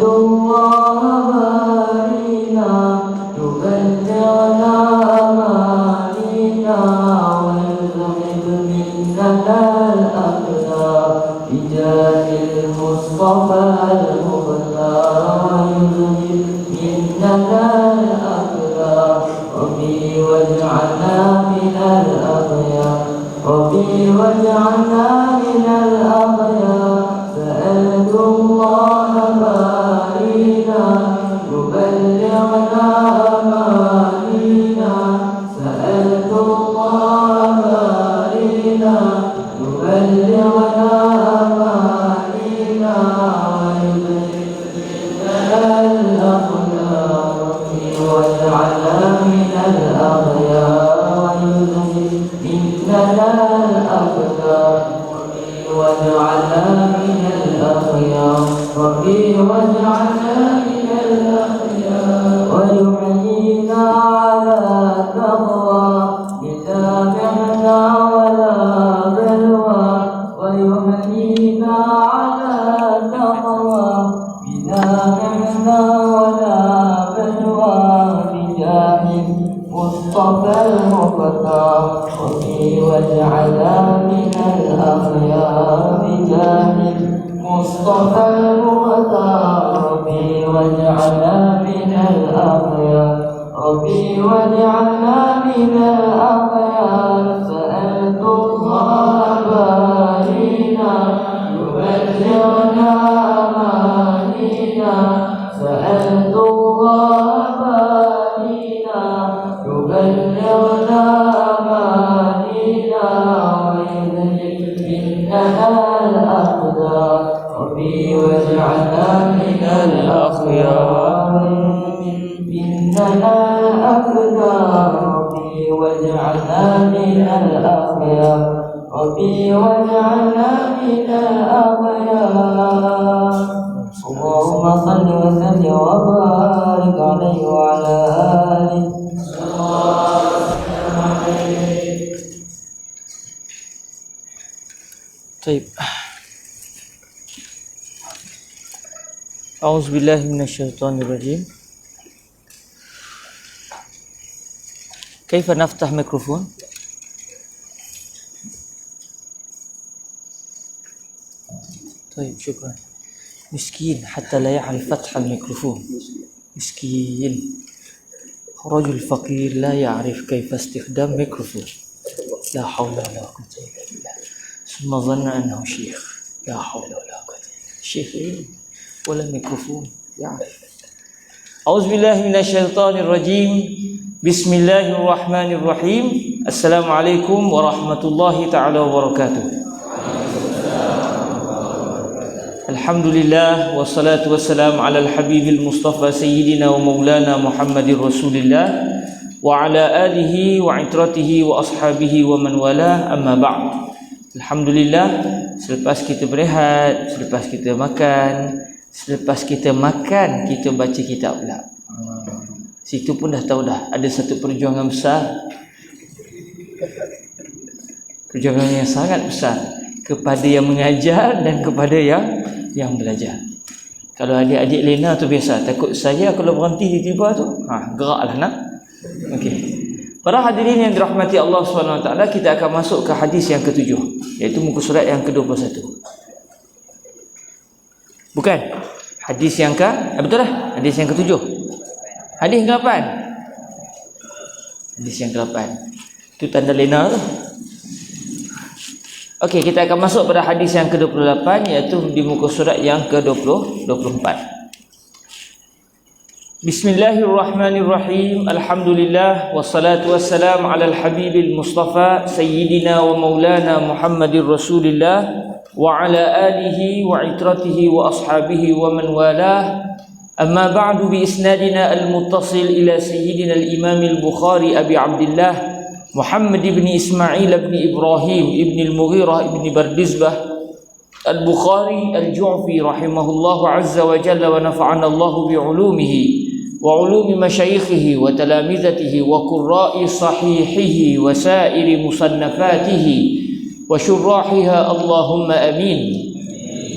الله بارينا يبلغنا أمانينا ويذهب منا الأخلاق بجاه المصطفى المختار ويذهب منا الأخلاق ربي واجعلنا من الأخيار ربي واجعلنا من الأخيار سألت الله بارينا يبلغنا أمانينا سألت الله بارينا يبلغنا أمانينا ويبلغنا الأخلاق واجعلنا من الأخيار ويبلغنا الأخلاق واجعلنا من الأخيار ربي واجعلنا من الأخيار ويحيينا على التقوى إذا بعنا ولا بلوى ويحيينا على التقوى إذا بعنا ولا بلوى بجاه مصطفى المختار ربي واجعلنا من الأخيار بجاه مصطفى المختار ربي واجعلنا من الأخيار ربي واجعلنا من الأخيار سألت الله بارينا يبلغنا أمانينا سألت الله بارينا يبلغنا أمانينا ويذهب منا الأقدار ربي واجعلنا من الأخيار منا الأقدار ربي واجعلنا من الأخيار ربي واجعلنا من الأخيار اللهم صل وسلم وبارك عليه وعلى آله طيب أعوذ بالله من الشيطان الرجيم كيف نفتح ميكروفون طيب شكرا مسكين حتى لا يعرف فتح الميكروفون مسكين رجل فقير لا يعرف كيف استخدام ميكروفون لا حول ولا قوة إلا بالله ثم ظن أنه شيخ لا حول ولا قوة إلا بالله شيخ إيه ولا ميكروفون يعرف أعوذ بالله من الشيطان الرجيم بسم الله الرحمن الرحيم السلام عليكم ورحمة الله تعالى وبركاته الحمد لله والصلاة والسلام على الحبيب المصطفى سيدنا ومولانا محمد رسول الله وعلى آله وعترته وأصحابه ومن والاه أما بعد. Alhamdulillah, selepas kita berehat, selepas kita makan, kita baca kitab pula. Situ pun dah tahu dah ada satu perjuangan besar, perjuangan yang sangat besar kepada yang mengajar dan kepada yang belajar. Kalau adik-adik lena tu biasa, takut saya kalau berhenti tiba-tiba tu geraklah nak. Okey. Para hadirin yang dirahmati Allah SWT, kita akan masuk ke hadis yang ke-7, iaitu muka surat yang ke-21. Bukan. Hadis yang betul lah. Hadis yang ke-7. Hadis yang ke-8. Hadis yang ke-8. Itu tanda lena tu. Okey, kita akan masuk pada hadis yang ke-28, iaitu di muka surat yang ke-24. Bismillahirrahmanirrahim. Alhamdulillah wassalatu wassalam ala al-habibil mustafa sayyidina wa maulana Muhammadir Rasulillah wa ala alihi wa itratihi wa ashabihi wa man walah. Amma ba'du bi isnadina al-muttasil ila sayyidina al-imam al-Bukhari Abi Abdullah Muhammad ibn Ismail ibn Ibrahim ibn al-Mughirah ibn Bardizbah al-Bukhari al-Ju'fi rahimahullahu azza wa jalla wa nafa'ana Allahu bi'ulumihi wa ulumi masyayikhihi wa talamizatihi wa qurra'i sahihihi wa sairi musannafatihi wa syurrahiha Allahumma amin.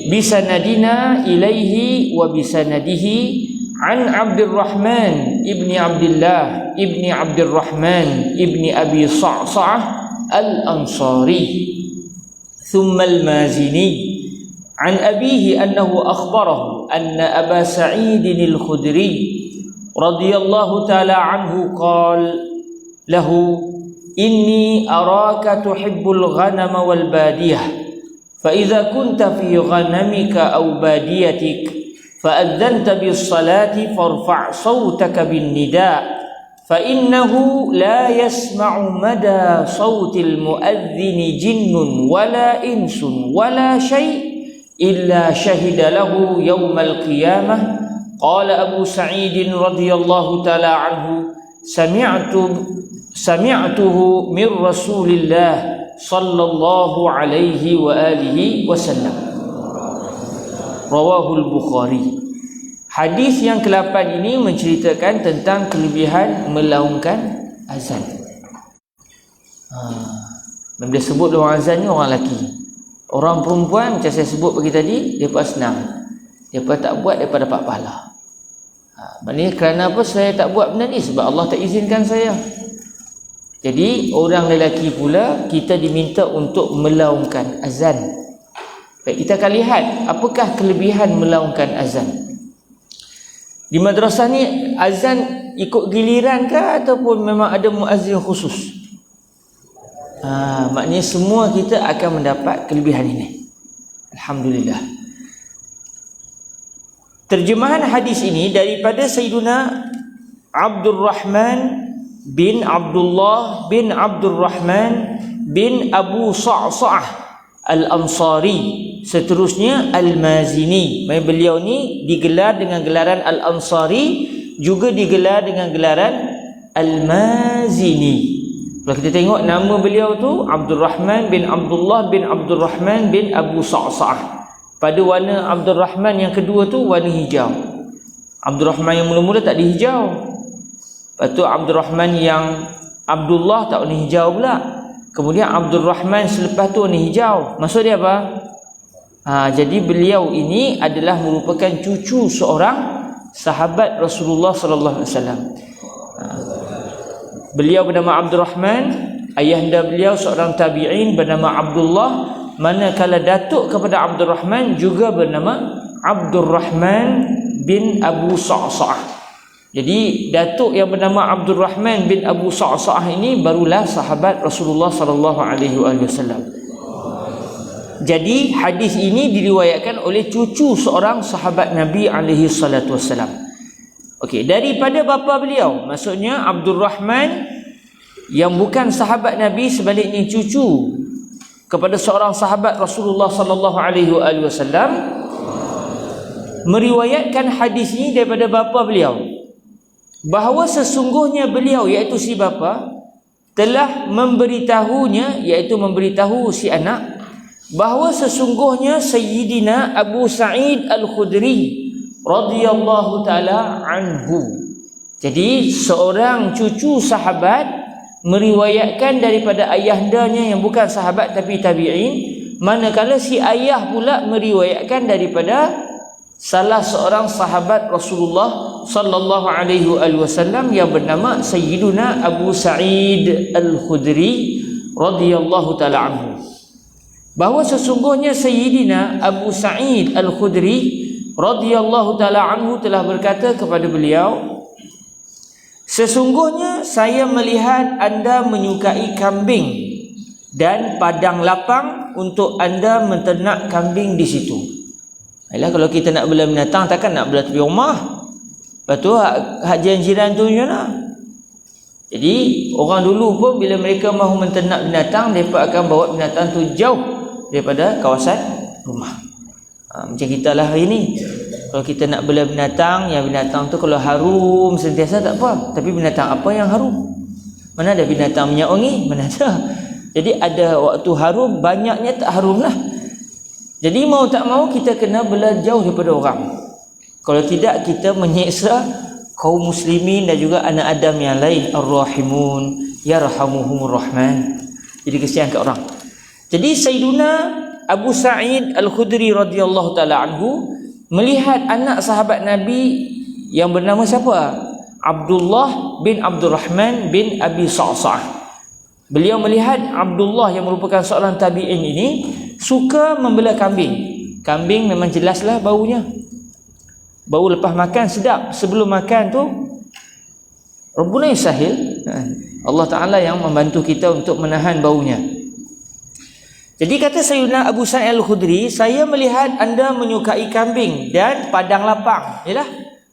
bisanadina ilaihi wa bisanadihi an Abdurrahman ibni Abdullah ibni Abdurrahman ibni Abi Sa'sa'ah al-Ansari thumma al-Mazini an abihi annahu akhbarahu anna Aba Sa'id al-Khudri radhiyallahu ta'ala anhu qala lahu inni araka tuhibbul ghanama wal badiyah fa idza kunta fi ghanamika aw badiyatik فأذنت بالصلاة فارفع صوتك بالنداء فإنه لا يسمع مدى صوت المؤذن جن ولا إنس ولا شيء إلا شهد له يوم القيامة. قال أبو سعيد رضي الله تعالى عنه سمعته من رسول الله صلى الله عليه وآله وسلم. Rawahul Bukhari. Hadis yang ke-8 ini menceritakan tentang kelebihan melaungkan azan. Bila sebut orang azan ni orang lelaki. Orang perempuan macam saya sebut pagi tadi, depa senang. Depa tak buat, depa dapat pahala. Maknanya kerana apa saya tak buat benda ni? Sebab Allah tak izinkan saya. Jadi orang lelaki pula kita diminta untuk melaungkan azan. Baik, kita akan lihat apakah kelebihan melaungkan azan. Di madrasah ni azan ikut giliran ke ataupun memang ada muazzin khusus? Maknanya semua kita akan mendapat kelebihan ini. Alhamdulillah. Terjemahan hadis ini daripada Sayyiduna Abdurrahman bin Abdullah bin Abdurrahman bin Abu Sa'sa'ah Al-Ansari, seterusnya Al-Mazini. Beliau ni digelar dengan gelaran Al-Ansari, juga digelar dengan gelaran Al-Mazini. Kalau kita tengok nama beliau tu Abdurrahman bin Abdullah bin Abdurrahman bin Abu Sa'sa'ah. Pada warna Abdurrahman yang kedua tu warna hijau. Abdurrahman yang mula-mula tak ada hijau. Lepas tu Abdurrahman yang Abdullah tak warna hijau pula. Kemudian Abdurrahman selepas tu warna hijau. Maksud dia apa? Jadi beliau ini adalah merupakan cucu seorang sahabat Rasulullah sallallahu alaihi wasallam. Beliau bernama Abdurrahman, ayahanda beliau seorang tabi'in bernama Abdullah, manakala datuk kepada Abdurrahman juga bernama Abdurrahman bin Abu Sa'sa'ah. Jadi datuk yang bernama Abdurrahman bin Abu Sa'sa'ah ini barulah sahabat Rasulullah sallallahu alaihi wasallam. Jadi hadis ini diriwayatkan oleh cucu seorang sahabat Nabi alaihi salatu wasallam. Okey, daripada bapa beliau, maksudnya Abdurrahman yang bukan sahabat Nabi, sebaliknya cucu kepada seorang sahabat Rasulullah sallallahu alaihi wasallam, meriwayatkan hadis ini daripada bapa beliau, bahawa sesungguhnya beliau, iaitu si bapa, telah memberitahunya, iaitu memberitahu si anak, bahawa sesungguhnya Sayyidina Abu Sa'id al-Khudri radhiyallahu ta'ala anhu. Jadi seorang cucu sahabat meriwayatkan daripada ayahandanya yang bukan sahabat tapi tabi'in, manakala si ayah pula meriwayatkan daripada salah seorang sahabat Rasulullah sallallahu alaihi wasallam yang bernama Sayyiduna Abu Sa'id al-Khudri radhiyallahu ta'ala anhu, bahawa sesungguhnya Sayyidina Abu Sa'id al-Khudri radhiyallahu ta'ala anhu telah berkata kepada beliau, sesungguhnya saya melihat anda menyukai kambing dan padang lapang untuk anda menternak kambing di situ. Ayolah, kalau kita nak bela binatang, takkan nak bela tepi rumah. Lepas tu hak jiran tu je lah. Jadi orang dulu pun bila mereka mahu menternak binatang, mereka akan bawa binatang tu jauh daripada kawasan rumah. Macam kita lah hari ni, kalau kita nak bela binatang, yang binatang tu kalau harum sentiasa tak apa. Tapi binatang apa yang harum? Mana ada binatang minyak wangi? Mana ada. Jadi ada waktu harum, banyaknya tak harum lah. Jadi mau tak mau kita kena bela jauh daripada orang. Kalau tidak kita menyeksa kaum muslimin dan juga anak Adam yang lain. Ar-Rahimun yarhamuhumur Rahman. Jadi kesian kat orang. Jadi Sayyiduna Abu Sa'id Al-Khudri radhiyallahu taala anhu melihat anak sahabat Nabi yang bernama siapa? Abdullah bin Abdurrahman bin Abi Sa'sa'ah. Beliau melihat Abdullah yang merupakan seorang tabi'in ini suka membelah kambing. Kambing memang jelaslah baunya. Bau lepas makan sedap. Sebelum makan tu Rabbuna yasahil. Allah Ta'ala yang membantu kita untuk menahan baunya. Jadi kata Sayyidina Abu Sa'id Al-Khudri, saya melihat anda menyukai kambing dan padang lapang. Yalah,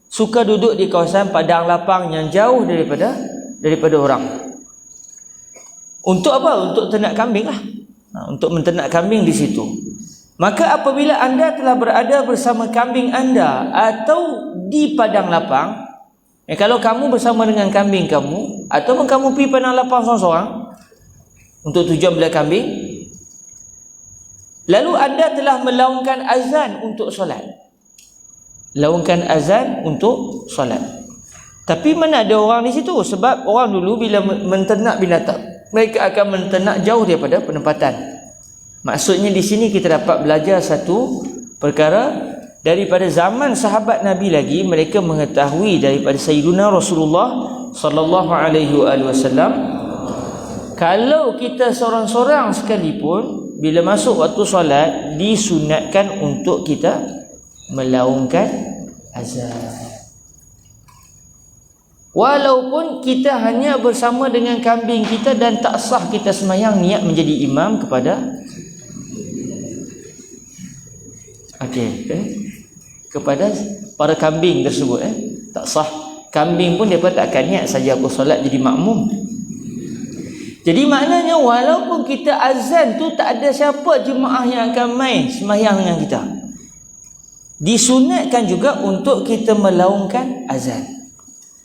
suka duduk di kawasan padang lapang yang jauh daripada orang. Untuk apa? Untuk ternak kambing lah. Untuk menternak kambing di situ. Maka apabila anda telah berada bersama kambing anda atau di padang lapang, kalau kamu bersama dengan kambing kamu ataupun kamu pergi padang lapang seorang-seorang untuk tujuan belah kambing, lalu anda telah melaungkan azan untuk solat. Laungkan azan untuk solat. Tapi mana ada orang di situ? Sebab orang dulu bila menternak binatang, mereka akan menternak jauh daripada penempatan. Maksudnya di sini kita dapat belajar satu perkara. Daripada zaman sahabat Nabi lagi mereka mengetahui daripada Sayyidina Rasulullah sallallahu alaihi wasallam, kalau kita seorang-seorang sekalipun bila masuk waktu solat disunatkan untuk kita melaungkan azan. Walaupun kita hanya bersama dengan kambing kita dan tak sah kita sembahyang niat menjadi imam kepada kepada para kambing tersebut, tak sah. Kambing pun dia tak akan niat saja aku solat jadi makmum. Jadi maknanya walaupun kita azan tu tak ada siapa jemaah yang akan main sembahyang dengan kita, disunatkan juga untuk kita melaungkan azan.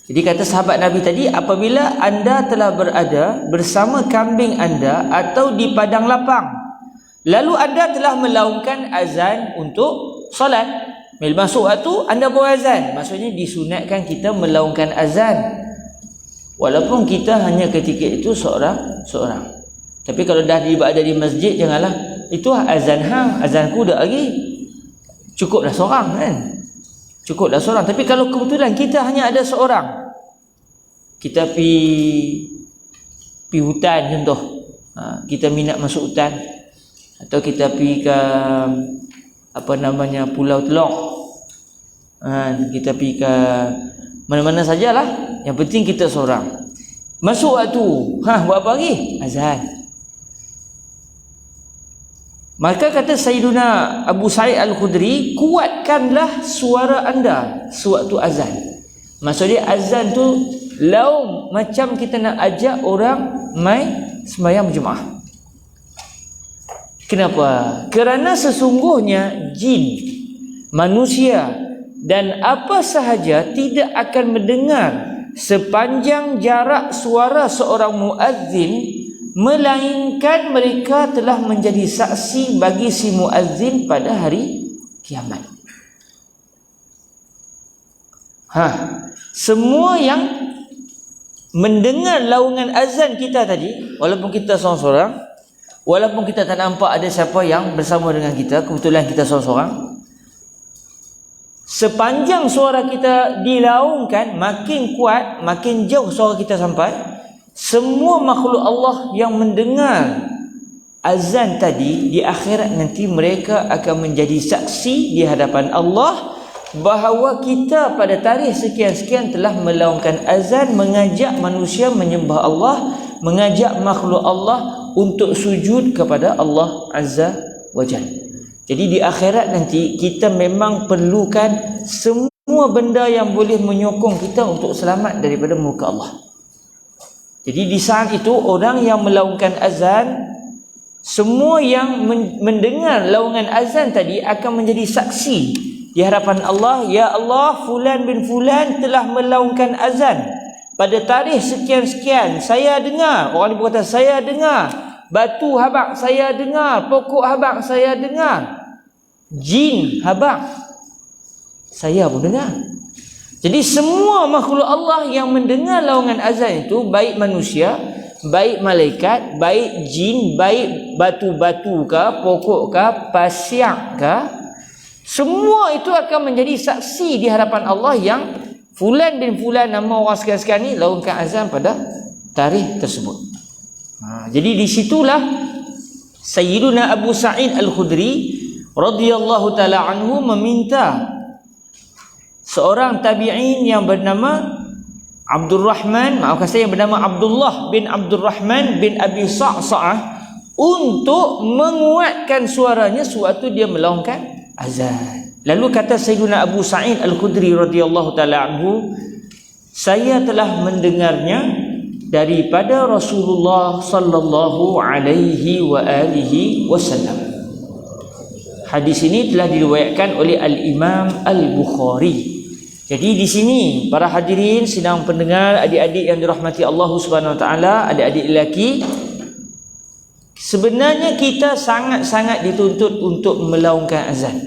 Jadi kata sahabat Nabi tadi, apabila anda telah berada bersama kambing anda atau di padang lapang, lalu anda telah melaungkan azan untuk solat, bila masuk waktu anda berazan, maksudnya disunatkan kita melaungkan azan. Walaupun kita hanya ketika itu seorang. Tapi kalau dah berada di masjid, janganlah itu azan azanku dah lagi. Cukuplah seorang kan. Cukuplah seorang. Tapi kalau kebetulan kita hanya ada seorang, kita pergi hutan contoh. Kita minat masuk hutan atau kita pergi ke Pulau Telok, kita pergi ke mana-mana sajalah, yang penting kita seorang. Masuk waktu, buat apa lagi? Azan. Maka kata Sayyiduna Abu Sa'id Al-Khudri, kuatkanlah suara anda sewaktu azan. Maksudnya azan tu laung macam kita nak ajak orang mai sembahyang berjemaah. Kenapa? Kerana sesungguhnya jin, manusia dan apa sahaja tidak akan mendengar sepanjang jarak suara seorang muazzin, melainkan mereka telah menjadi saksi bagi si muazzin pada hari kiamat. Semua yang mendengar laungan azan kita tadi, walaupun kita seorang-seorang, walaupun kita tak nampak ada siapa yang bersama dengan kita, kebetulan kita seorang-seorang, sepanjang suara kita dilaungkan, makin kuat, makin jauh suara kita sampai, semua makhluk Allah yang mendengar azan tadi di akhirat nanti mereka akan menjadi saksi di hadapan Allah bahawa kita pada tarikh sekian-sekian telah melaungkan azan, mengajak manusia menyembah Allah, mengajak makhluk Allah untuk sujud kepada Allah Azza wa Jalla. Jadi di akhirat nanti kita memang perlukan semua benda yang boleh menyokong kita untuk selamat daripada murka Allah. Jadi di saat itu orang yang melaungkan azan, semua yang mendengar laungan azan tadi akan menjadi saksi di hadapan Allah. Ya Allah, fulan bin fulan telah melaungkan azan pada tarikh sekian-sekian. Saya dengar, orang ni berkata saya dengar, batu habaq saya dengar, pokok habaq saya dengar, jin habaq saya pun dengar. Jadi semua makhluk Allah yang mendengar laungan azan itu, baik manusia baik malaikat, baik jin, baik batu-batu ke, pokok ke, pasir ke, semua itu akan menjadi saksi di hadapan Allah yang fulan bin fulan nama orang sekian-sekian ni laungkan azan pada tarikh tersebut. Jadi di situlah Sayyiduna Abu Sa'id Al-Khudri radhiyallahu taala anhu meminta seorang tabi'in yang bernama Abdurrahman, maafkan saya, yang bernama Abdullah bin Abdurrahman bin Abi Sa'sa'ah untuk menguatkan suaranya sewaktu dia melaungkan azan. Lalu kata Sayyiduna Abu Sa'id Al-Khudri radhiyallahu taala anhu, saya telah mendengarnya daripada Rasulullah sallallahu alaihi wa alihi wasallam. Hadis ini telah diriwayatkan oleh Al-Imam Al-Bukhari. Jadi di sini para hadirin sidang pendengar, adik-adik yang dirahmati Allah Subhanahu wa taala, adik-adik lelaki, sebenarnya kita sangat-sangat dituntut untuk melaungkan azan.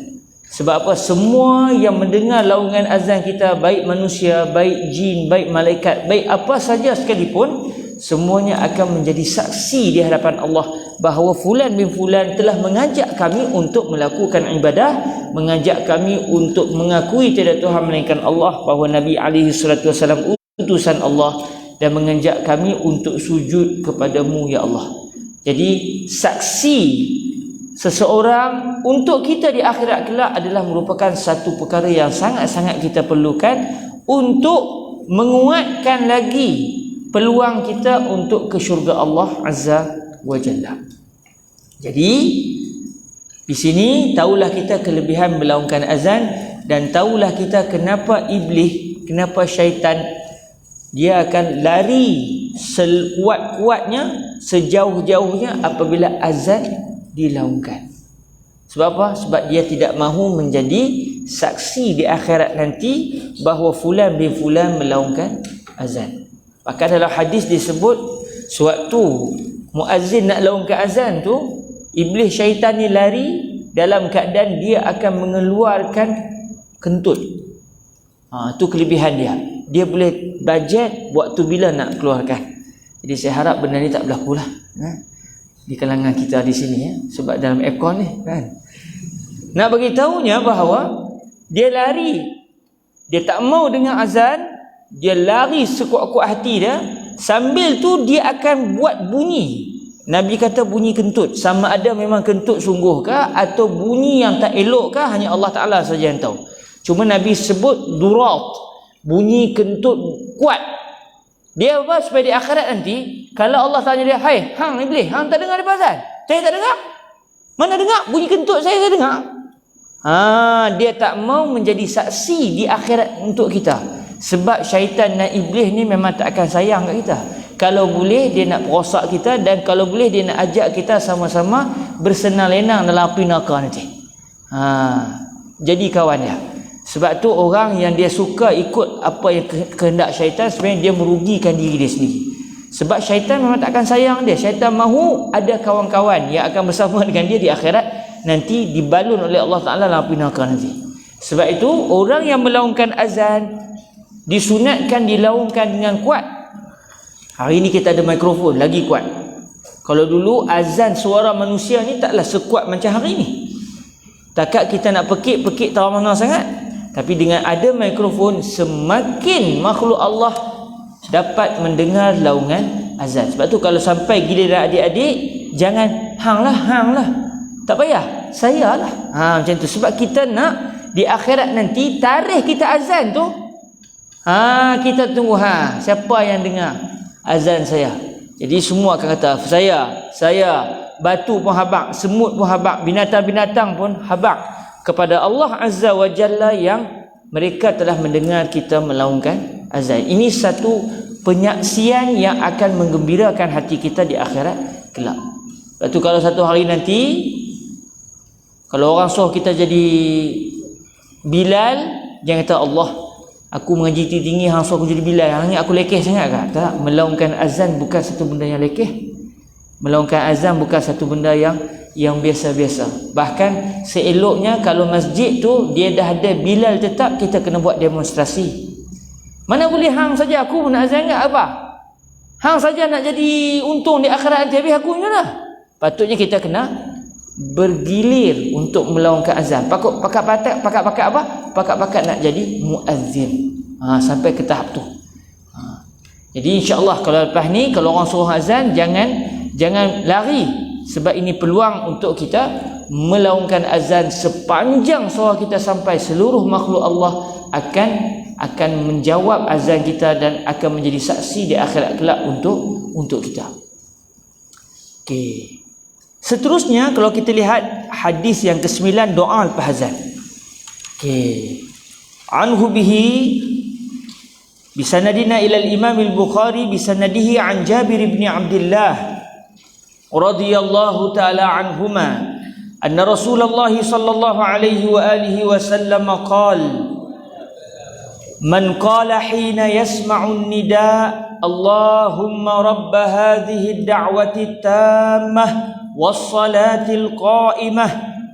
Sebab apa? Semua yang mendengar laungan azan kita, baik manusia, baik jin, baik malaikat, baik apa saja sekalipun, semuanya akan menjadi saksi di hadapan Allah bahawa fulan bin fulan telah mengajak kami untuk melakukan ibadah, mengajak kami untuk mengakui tiada Tuhan melainkan Allah, bahawa Nabi alaihi salatu wasallam utusan Allah, dan mengajak kami untuk sujud kepadamu ya Allah. Jadi saksi seseorang untuk kita di akhirat kelak adalah merupakan satu perkara yang sangat-sangat kita perlukan untuk menguatkan lagi peluang kita untuk ke syurga Allah Azza wa Jalla. Jadi di sini tahulah kita kelebihan melaungkan azan, dan tahulah kita kenapa iblis, kenapa syaitan dia akan lari sekuat-kuatnya, sejauh-jauhnya apabila azan dilaungkan. Sebab apa? Sebab dia tidak mahu menjadi saksi di akhirat nanti bahawa fulan bin fulan melaungkan azan. Bahkan dalam hadis disebut sewaktu muazzin nak laungkan azan tu, iblis syaitan ni lari dalam keadaan dia akan mengeluarkan kentut. Itu kelebihan dia. Dia boleh bajet waktu bila nak keluarkan. Jadi saya harap benda ni tak berlaku lah di kalangan kita di sini ya, sebab dalam aircon ni kan. Nak bagi tahunya bahawa dia lari, dia tak mau dengar azan, dia lari sekuat-kuat hati dia, sambil tu dia akan buat bunyi. Nabi kata bunyi kentut, sama ada memang kentut sungguh kah atau bunyi yang tak elok kah, hanya Allah Ta'ala saja yang tahu. Cuma Nabi sebut durat, bunyi kentut kuat. Dia apa? Supaya di akhirat nanti kalau Allah tanya dia, hai hang iblis, hang tak dengar daripada azan? Saya tak dengar. Mana dengar? Bunyi kentut saya dengar. Dia tak mau menjadi saksi di akhirat untuk kita. Sebab syaitan dan iblis ni memang tak akan sayang kat kita. Kalau boleh dia nak perosak kita, dan kalau boleh dia nak ajak kita sama-sama bersenang-lenang dalam api neraka nanti. Jadi kawan dia. Sebab tu orang yang dia suka ikut apa yang kehendak syaitan, sebenarnya dia merugikan diri dia sendiri. Sebab syaitan memang tak akan sayang dia. Syaitan mahu ada kawan-kawan yang akan bersama dengan dia di akhirat nanti, dibalun oleh Allah Ta'ala dalam api neraka nanti. Sebab itu orang yang melaungkan azan disunatkan dilaungkan dengan kuat. Hari ini kita ada mikrofon, lagi kuat. Kalau dulu azan suara manusia ni taklah sekuat macam hari ni. Takat kita nak pekik tahu mana sangat. Tapi dengan ada mikrofon, semakin makhluk Allah dapat mendengar laungan azan. Sebab tu kalau sampai giliran adik-adik, jangan hang lah. Tak payah, saya lah. Macam tu. Sebab kita nak di akhirat nanti tarikh kita azan tu, kita tunggu siapa yang dengar azan saya. Jadi semua akan kata saya, batu pun habaq, semut pun habaq, binatang-binatang pun habaq kepada Allah Azza wa Jalla yang mereka telah mendengar kita melaungkan azan. Ini satu penyaksian yang akan menggembirakan hati kita di akhirat kelak. Lepas tu kalau satu hari nanti, kalau orang suruh kita jadi Bilal, jangan kata Allah, aku mengaji tinggi, hang suruh aku jadi Bilal, hang ni aku lekeh sangat kah? Tak, melaungkan azan bukan satu benda yang lekeh. Melaungkan azan bukan satu benda yang biasa-biasa. Bahkan seeloknya kalau masjid tu dia dah ada Bilal tetap, kita kena buat demonstrasi. Mana boleh hang saja aku nak azan enggak apa? Hang saja nak jadi untung di akhirat nanti, habis aku dah. Patutnya kita kena bergilir untuk melaungkan azan. Pakat-pakat apa? Pakat-pakat nak jadi muazzin. Sampai ke tahap tu. Jadi insya-Allah kalau lepas ni kalau orang suruh azan, jangan lari, sebab ini peluang untuk kita melaungkan azan sepanjang suara kita sampai seluruh makhluk Allah akan menjawab azan kita dan akan menjadi saksi di akhirat kelak untuk kita. Okey. Seterusnya kalau kita lihat hadis yang ke-9, doa lepas azan. Okey. Anhu bihi bisanadina ila al-Imam al-Bukhari bisanadihi an Jabir bin Abdullah radhiyallahu ta'ala anhuma anna Rasulullah sallallahu alaihi wa alihi wasallam qala man qala hina yasma'u an-nida Allahumma rabb hadhihi ad-da'wati at-tammah was-salati al-qa'imah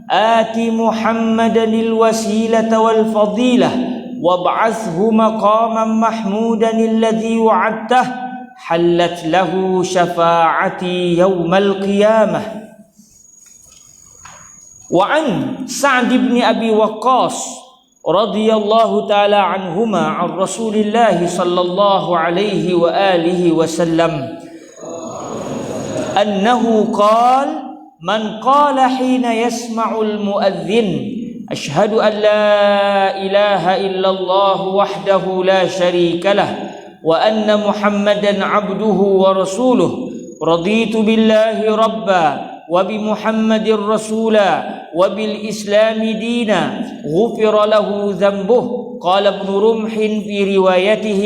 ati Muhammadan al-wasilata wal-fadilah wab'athhu maqaman mahmudan alladhi wa'adtah halat lahu syafa'ati yawmal qiyamah. Wa an Sa'd ibn Abi Waqqas radhiyallahu ta'ala anhuma an Rasulillah sallallahu alaihi wa alihi wasallam annahu qala man qala hina yasma'ul muadhdhin أشهد أن لا إله إلا الله وحده لا شريك له وأن محمدا عبده ورسوله رضيت بالله ربا وبمحمد رسولا وبالإسلام دينا غفر له ذنبه. قال ابن رمح في روايته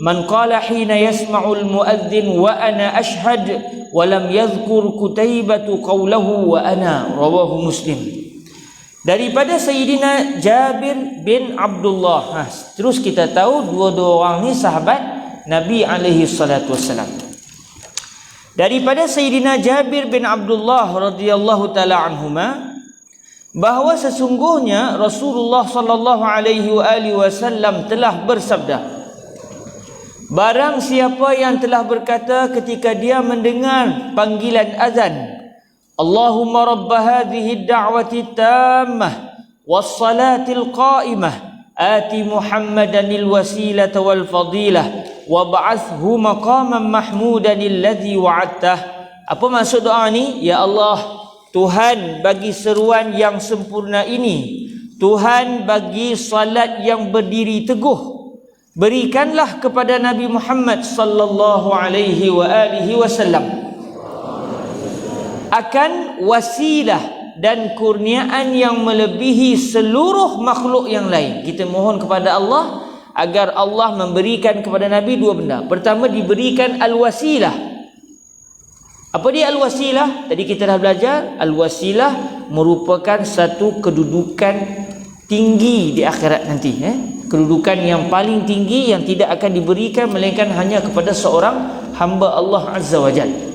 من قال حين يسمع المؤذن وأنا أشهد ولم يذكر كتيبة قوله وأنا. رواه مسلم. Daripada Sayyidina Jabir bin Abdullah. Terus kita tahu dua-dua orang ni sahabat Nabi alaihi salatu wassalam. Daripada Sayyidina Jabir bin Abdullah radhiyallahu taala anhuma bahawa sesungguhnya Rasulullah sallallahu alaihi wasallam telah bersabda, barang siapa yang telah berkata ketika dia mendengar panggilan azan, Allahumma rabb hadhihi ad-da'wati tammah was-salati al-qa'imah ati Muhammadan al-wasilata wal-fadilah wab'athhu maqaman mahmudan alladhi wa'adtah. Apa maksud doa ni? Ya Allah, Tuhan bagi seruan yang sempurna ini, Tuhan bagi salat yang berdiri teguh, berikanlah kepada Nabi Muhammad sallallahu alaihi wa alihi wasallam akan wasilah dan kurniaan yang melebihi seluruh makhluk yang lain. Kita mohon kepada Allah agar Allah memberikan kepada Nabi dua benda. Pertama, diberikan al-wasilah. Apa dia al-wasilah? Tadi kita dah belajar, al-wasilah merupakan satu kedudukan tinggi di akhirat nanti, kedudukan yang paling tinggi yang tidak akan diberikan melainkan hanya kepada seorang hamba Allah Azza wa Jalla.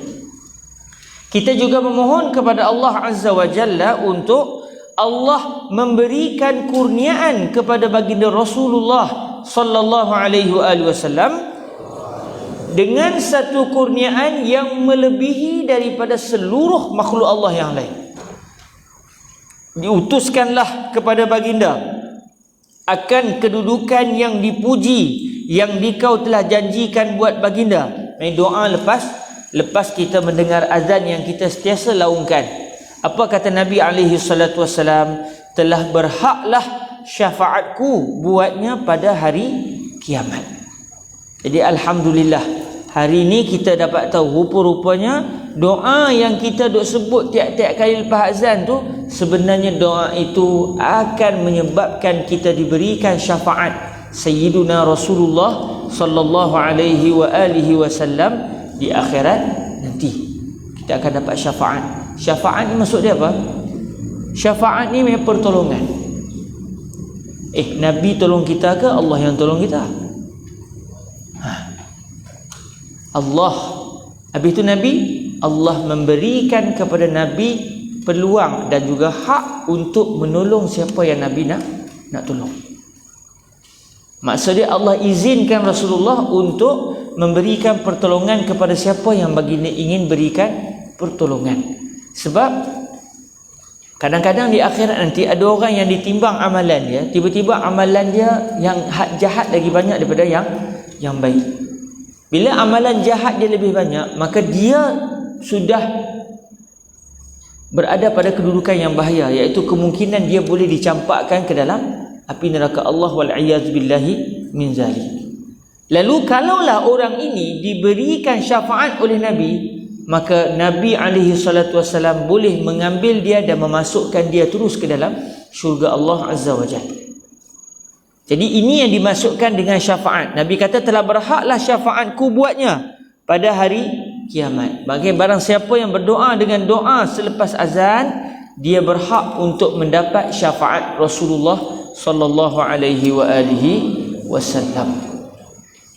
Kita juga memohon kepada Allah Azza wa Jalla untuk Allah memberikan kurniaan kepada baginda Rasulullah sallallahu alaihi wasallam dengan satu kurniaan yang melebihi daripada seluruh makhluk Allah yang lain. Diutuskanlah kepada baginda akan kedudukan yang dipuji yang dikau telah janjikan buat baginda. Ini doa lepas kita mendengar azan yang kita sentiasa laungkan. Apa kata Nabi alaihi salatu wasalam? Telah berhaklah syafaatku buatnya pada hari kiamat. Jadi alhamdulillah, hari ini kita dapat tahu rupa-rupanya doa yang kita duk sebut tiap-tiap kali lepas azan tu, sebenarnya doa itu akan menyebabkan kita diberikan syafaat Sayyiduna Rasulullah sallallahu alaihi wa alihi wasallam di akhirat nanti. Kita akan dapat syafaat. Syafaat ni maksud dia apa? Syafaat ni memang pertolongan. Nabi tolong kita ke Allah yang tolong kita? Allah. Habis itu Nabi, Allah memberikan kepada Nabi peluang dan juga hak untuk menolong siapa yang Nabi nak tolong. Maksudnya Allah izinkan Rasulullah untuk memberikan pertolongan kepada siapa yang baginda ingin berikan pertolongan. Sebab kadang-kadang di akhirat nanti ada orang yang ditimbang amalan dia, tiba-tiba amalan dia yang jahat lagi banyak daripada yang baik. Bila amalan jahat dia lebih banyak, maka dia sudah berada pada kedudukan yang bahaya, iaitu kemungkinan dia boleh dicampakkan ke dalam api neraka Allah wal-iyaz billahi min zalik. Lalu kalaulah orang ini diberikan syafaat oleh Nabi, maka Nabi alaihi salatu wasallam boleh mengambil dia dan memasukkan dia terus ke dalam syurga Allah azza wa jalla. Jadi ini yang dimasukkan dengan syafaat. Nabi kata telah berhaklah syafaatku buatnya pada hari kiamat. Bagi barang siapa yang berdoa dengan doa selepas azan, dia berhak untuk mendapat syafaat Rasulullah sallallahu alaihi wa alihi wasallam.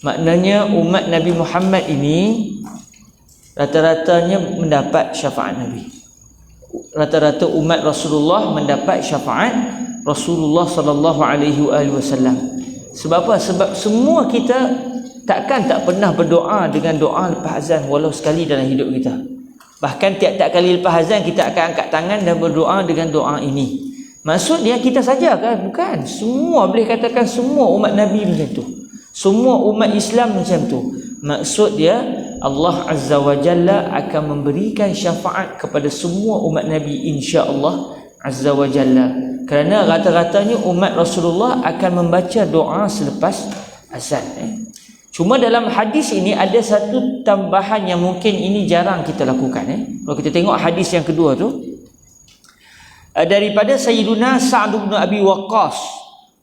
Maknanya umat Nabi Muhammad ini rata-ratanya mendapat syafaat Nabi. Rata-rata umat Rasulullah mendapat syafaat Rasulullah sallallahu alaihi wa alihi wasallam. Sebab apa? Sebab semua kita takkan tak pernah berdoa dengan doa lepas azan walau sekali dalam hidup kita. Bahkan tiap-tiap kali lepas azan kita akan angkat tangan dan berdoa dengan doa ini. Maksud dia kita saja kan? Bukan. Semua boleh katakan semua umat Nabi macam tu. Semua umat Islam macam tu. Maksud dia Allah Azza wa Jalla akan memberikan syafaat kepada semua umat Nabi insya-Allah Azza wa Jalla. Kerana rata-ratanya umat Rasulullah akan membaca doa selepas azan. Cuma dalam hadis ini ada satu tambahan yang mungkin ini jarang kita lakukan. Kalau kita tengok hadis yang kedua tu, daripada Sayyiduna Sa'd bin Abi Waqqas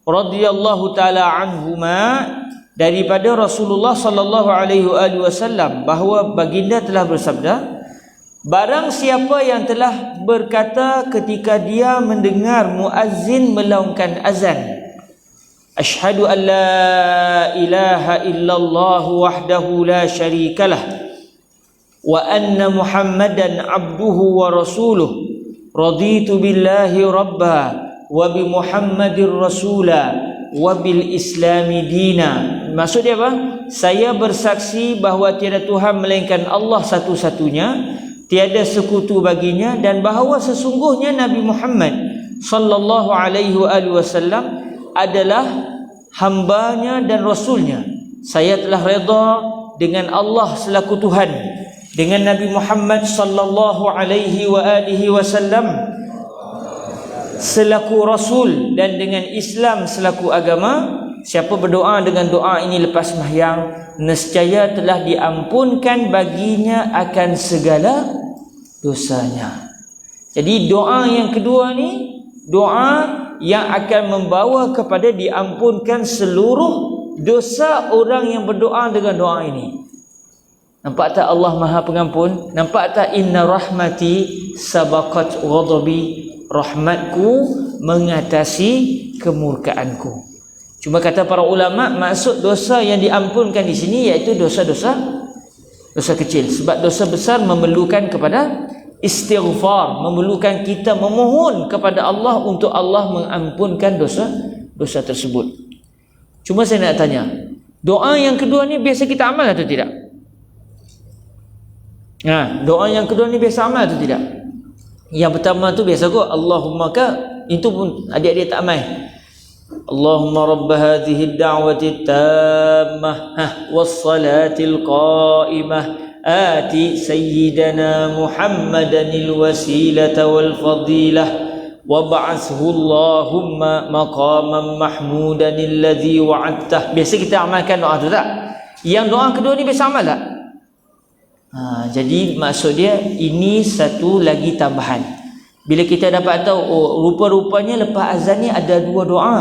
radhiyallahu taala anhuma, daripada Rasulullah sallallahu alaihi wasallam bahawa baginda telah bersabda, barang siapa yang telah berkata ketika dia mendengar muazzin melaungkan azan, asyhadu an la ilaha illallah wahdahu la syarikalah wa anna muhammadan abduhu wa rasuluh, raditu billahi rabba wa bi muhammadir rasula wa bil islami dina. Maksud dia apa? Saya bersaksi bahawa tiada Tuhan melainkan Allah satu-satunya, tiada sekutu baginya, dan bahawa sesungguhnya Nabi Muhammad sallallahu alaihi wasallam adalah hambanya dan rasulnya. Saya telah redha dengan Allah selaku Tuhan, dengan Nabi Muhammad sallallahu alaihi wasallam selaku rasul, dan dengan Islam selaku agama. Siapa berdoa dengan doa ini lepas sembahyang, nescaya telah diampunkan baginya akan segala dosanya. Jadi doa yang kedua ni doa yang akan membawa kepada diampunkan seluruh dosa orang yang berdoa dengan doa ini. Nampak tak Allah Maha Pengampun? Nampak tak inna rahmati sabaqat ghadabi, rahmatku mengatasi kemurkaanku. Cuma kata para ulama, maksud dosa yang diampunkan di sini iaitu dosa kecil. Sebab dosa besar memerlukan kepada istighfar, memerlukan kita memohon kepada Allah untuk Allah mengampunkan dosa tersebut. Cuma saya nak tanya, doa yang kedua ni biasa kita amal atau tidak? Doa yang kedua ni biasa amal atau tidak? Yang pertama tu biasa kot Allahumma ka, itu pun adik-adik tak amal. Allahumma rabb hadhihi ad-da'wati at-tammah was-salatil qa'imah آتِ سيدنا محمدا الوسيلة والفضيلة وابعثه اللهم مقاما محمودا الذي وعدته. Biasa kita amalkan doa tu tak? Yang doa kedua ni biasa amal tak? Jadi maksud dia ini satu lagi tambahan. Bila kita dapat tahu rupa-rupanya lepas azan ni ada dua doa,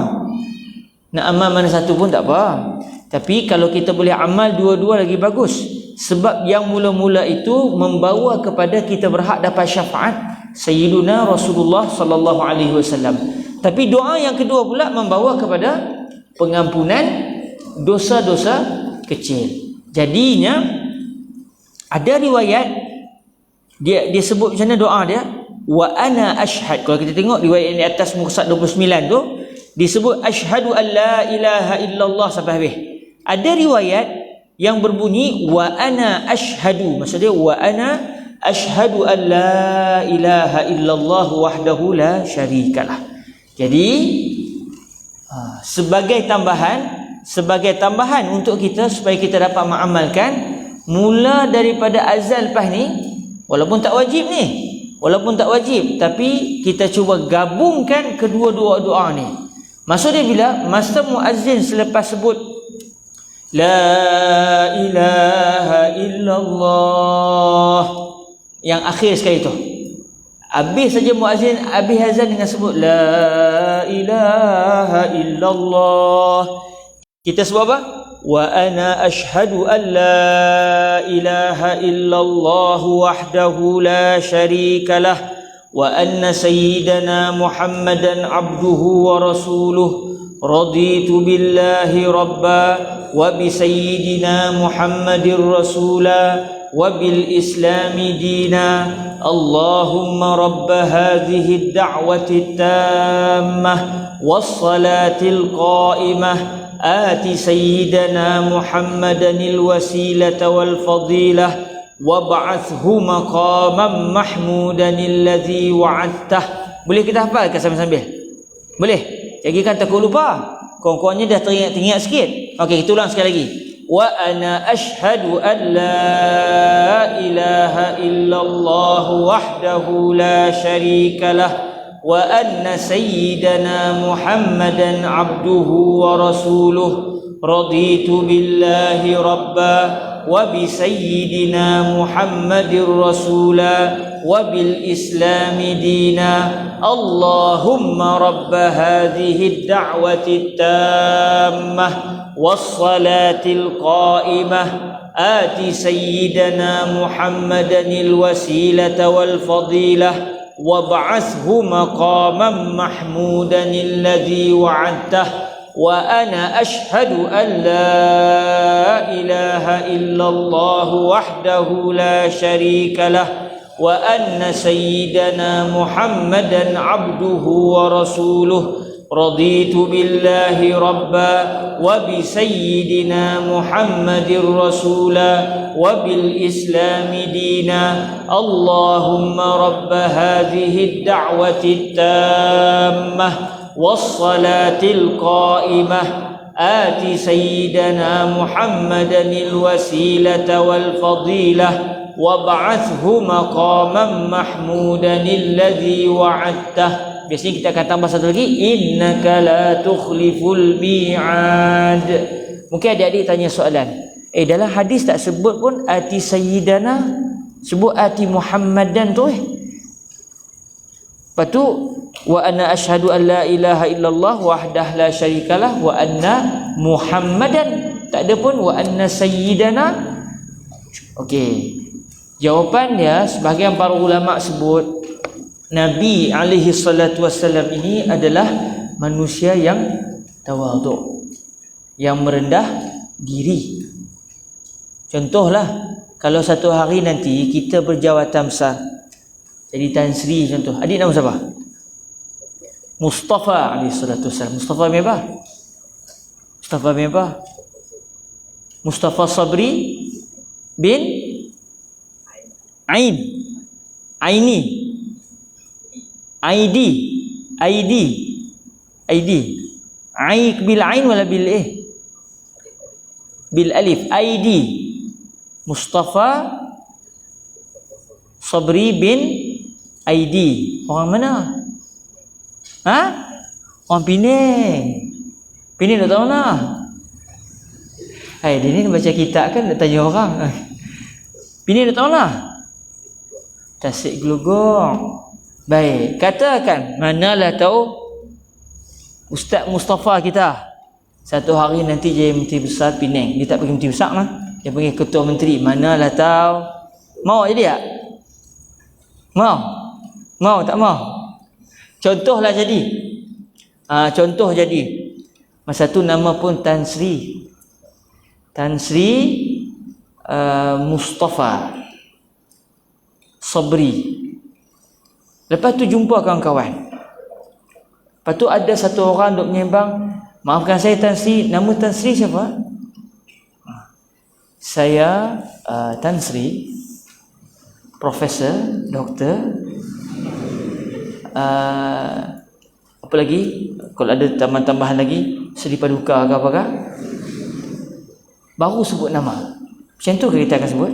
nak amal mana satu pun tak apa. Tapi kalau kita boleh amal dua-dua lagi bagus. Sebab yang mula-mula itu membawa kepada kita berhak dapat syafaat Sayyiduna Rasulullah sallallahu alaihi wasallam. Tapi doa yang kedua pula membawa kepada pengampunan dosa-dosa kecil. Jadinya ada riwayat dia sebut macam mana doa dia, wa ana ashhad. Kalau kita tengok riwayat yang di atas muka surat 29 tu, disebut asyhadu an la ilaha illallah sampai habis. Ada riwayat yang berbunyi wa ana asyhadu, maksudnya wa ana asyhadu an la ilaha illallah wahdahu la syarikalah. Jadi sebagai tambahan untuk kita supaya kita dapat mengamalkan, mula daripada azan lepas ni, walaupun tak wajib, tapi kita cuba gabungkan kedua doa ni. Maksudnya bila masa muazzin selepas sebut la ilaha illallah yang akhir sekali tu, habis saja muazzin habis azan dengan sebut la ilaha illallah, kita sebut apa? Wa ana asyhadu an la ilaha illallah wahdahu la syarikalah wa anna sayyidana Muhammadan abduhu wa rasuluh raditu billahi rabba wa bi sayyidina Muhammadir rasula wa bil islami dina Allahumma rabb hadhihi ad-da'wati at-tammah was salatil qa'imah آت سيدنا محمدا الوسيلة والفضيلة وابعثه مقاما محمودا الذي وعدته. Boleh kita hafalkan sambil-sambil? Boleh? Jadi kan takut lupa. Kawan-kawannya dah teringat sikit. Okey, kita ulang sekali lagi. Wa ana asyhadu an la ilaha illallah wahdahu la syarikalah wa anna sayyidana Muhammadan abduhu wa rasuluh raditu billahi rabba wa bi sayyidina Muhammadir rasula wa bil islami dina Allahumma rabb hadhihi ad-da'wati at-tammah was salatil qa'imah ati sayyidina Muhammadanil wasilata wal fadilah wab'athhu maqaman mahmudan alladhi wa'adtah wa ana asyhadu an la ilaha illallah wahdahu la syarikalah wa anna sayyidana Muhammadan abduhu wa rasuluh raditu billahi rabba wa bi sayyidina Muhammadir rasula wa bil islami dina Allahumma rabb hadhihi ad-da'wati at-tammah was salatil qa'imah ati sayyidina Muhammadanil wasilata wal fadilah wab'athhu maqaman mahmudan alladhi wa'adtah. Biasanya kita akan tambah satu lagi, innaka la tukhliful mi'ad. Mungkin adik-adik tanya soalan, dalam hadis tak sebut pun ati sayyidana, sebut ati Muhammadan tu Lepas tu wa ana asyhadu an la ilaha illallah wahdah la syarikalah wa anna Muhammadan, tak ada pun wa anna sayyidana. Okey. Jawapan dia, sebahagian para ulama sebut Nabi alaihi salatu wassalam ini adalah manusia yang tawaduk, yang merendah diri. Contohlah, kalau satu hari nanti kita berjawatan besar, jadi Tan Sri contoh. Adik nama siapa? Mustafa alaihi salatu wassalam. Mustafa bin apa? Mustafa bin apa? Mustafa Sabri bin Ain. Aini. ID Aik bil ain wala bil bil alif. ID Mustafa Sabri bin ID. Orang mana? Ha? Orang Penang. Penang tak tahu lah. Hai, dia ni baca kitab kan, nak tanya orang. Penang tak tahu lah. Tasik Glogong. Baik, katakan manalah tahu Ustaz Mustafa kita satu hari nanti jadi menteri besar Penang. Dia tak pergi menteri besar lah, dia pergi ketua menteri. Manalah tahu. Mau jadi tak? Mau tak mau? Contohlah jadi. Contoh jadi. Masa tu nama pun Tan Sri Mustafa Sabri. Lepas tu jumpa kawan-kawan. Lepas tu ada satu orang duk menyembang, maafkan saya Tan Sri, nama Tan Sri siapa? Saya Tan Sri, Profesor, Doktor, apa lagi? Kalau ada tambahan lagi, Seri Paduka ke apakah? Baru sebut nama. Macam tu ke kita akan sebut?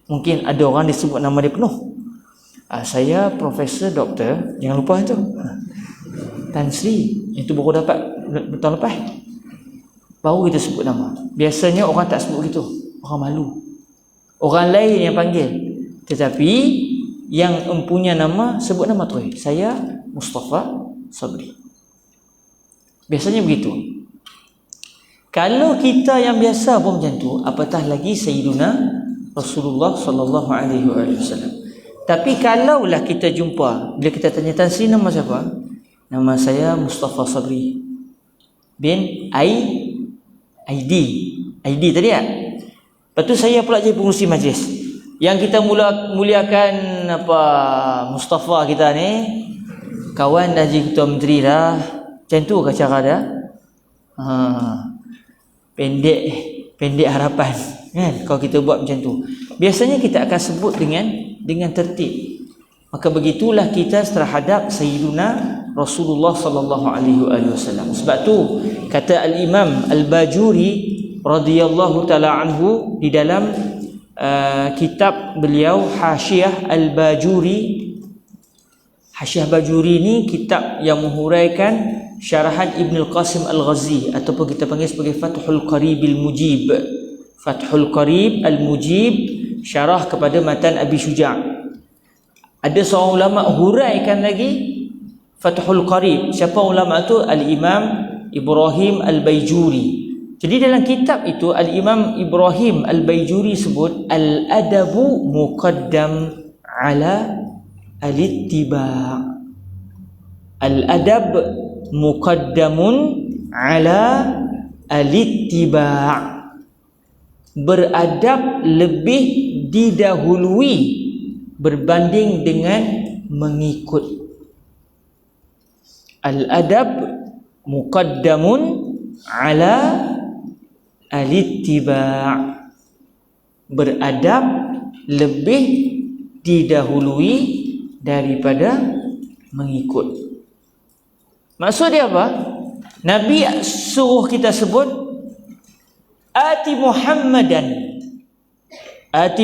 Mungkin ada orang dia sebut nama dia penuh. Saya Profesor Doktor, jangan lupa tu. Tan Sri, itu baru dapat tahun lepas. Baru kita sebut nama. Biasanya orang tak sebut gitu. Orang malu. Orang lain yang panggil. Tetapi yang mempunyai nama, sebut nama tu. Saya Mustafa Sabri. Biasanya begitu. Kalau kita yang biasa pun macam tu, apatah lagi Sayyiduna Rasulullah sallallahu alaihi wasallam. Tapi kalaulah kita jumpa, bila kita tanya Tan Sri nama siapa? Nama saya Mustafa Sabri bin ID tadi tak? Lepas tu saya pula jadi pengurusi majlis. Yang kita muliakan apa Mustafa kita ni, kawan dah jadi ketua menteri dah. Macam tu ke cara dia? Pendek harapan kan, kalau kita buat macam tu. Biasanya kita akan sebut dengan tertib. Maka begitulah kita terhadap Sayyiduna Rasulullah sallallahu alaihi wasallam. Sebab tu kata Al-Imam Al-Bajuri radhiyallahu taala anhu di dalam kitab beliau Hasyiah Al-Bajuri. Hasyiah Bajuri ni kitab yang menghuraikan syarahan Ibn Al-Qasim Al-Ghazi, ataupun kita panggil sebagai Fathul Qarib Al-Mujib. Fathul Qarib Al-Mujib, syarah kepada matan Abi Syuja'. Ada seorang ulama huraikan lagi Fathul Qarib. Siapa ulama tu? Al-Imam Ibrahim Al-Baijuri. Jadi dalam kitab itu Al-Imam Ibrahim Al-Baijuri sebut al-adabu muqaddam ala al-ittiba'. Al-adab muqaddamun ala al-ittiba'. Beradab lebih didahului berbanding dengan mengikut. Al-adab muqaddamun ala al-ittiba'. Beradab lebih didahului daripada mengikut. Maksud dia apa? Nabi suruh kita sebut Ati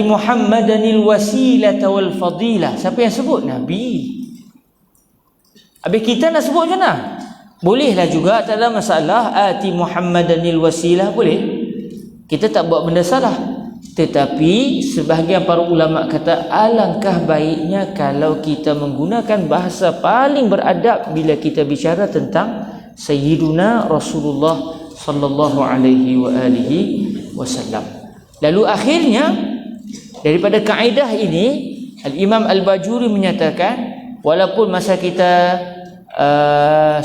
Muhammadanil wasilata wal fadilah. Siapa yang sebut? Nabi. Habis kita nak sebut macam mana? Bolehlah juga, tak ada masalah. Ati Muhammadanil wasilah, boleh. Kita tak buat benda salah. Tetapi sebahagian para ulama kata alangkah baiknya kalau kita menggunakan bahasa paling beradab bila kita bicara tentang Sayyiduna Rasulullah sallallahu alaihi wasallam. Lalu akhirnya daripada kaedah ini Al-Imam Al-Bajuri menyatakan, walaupun masa kita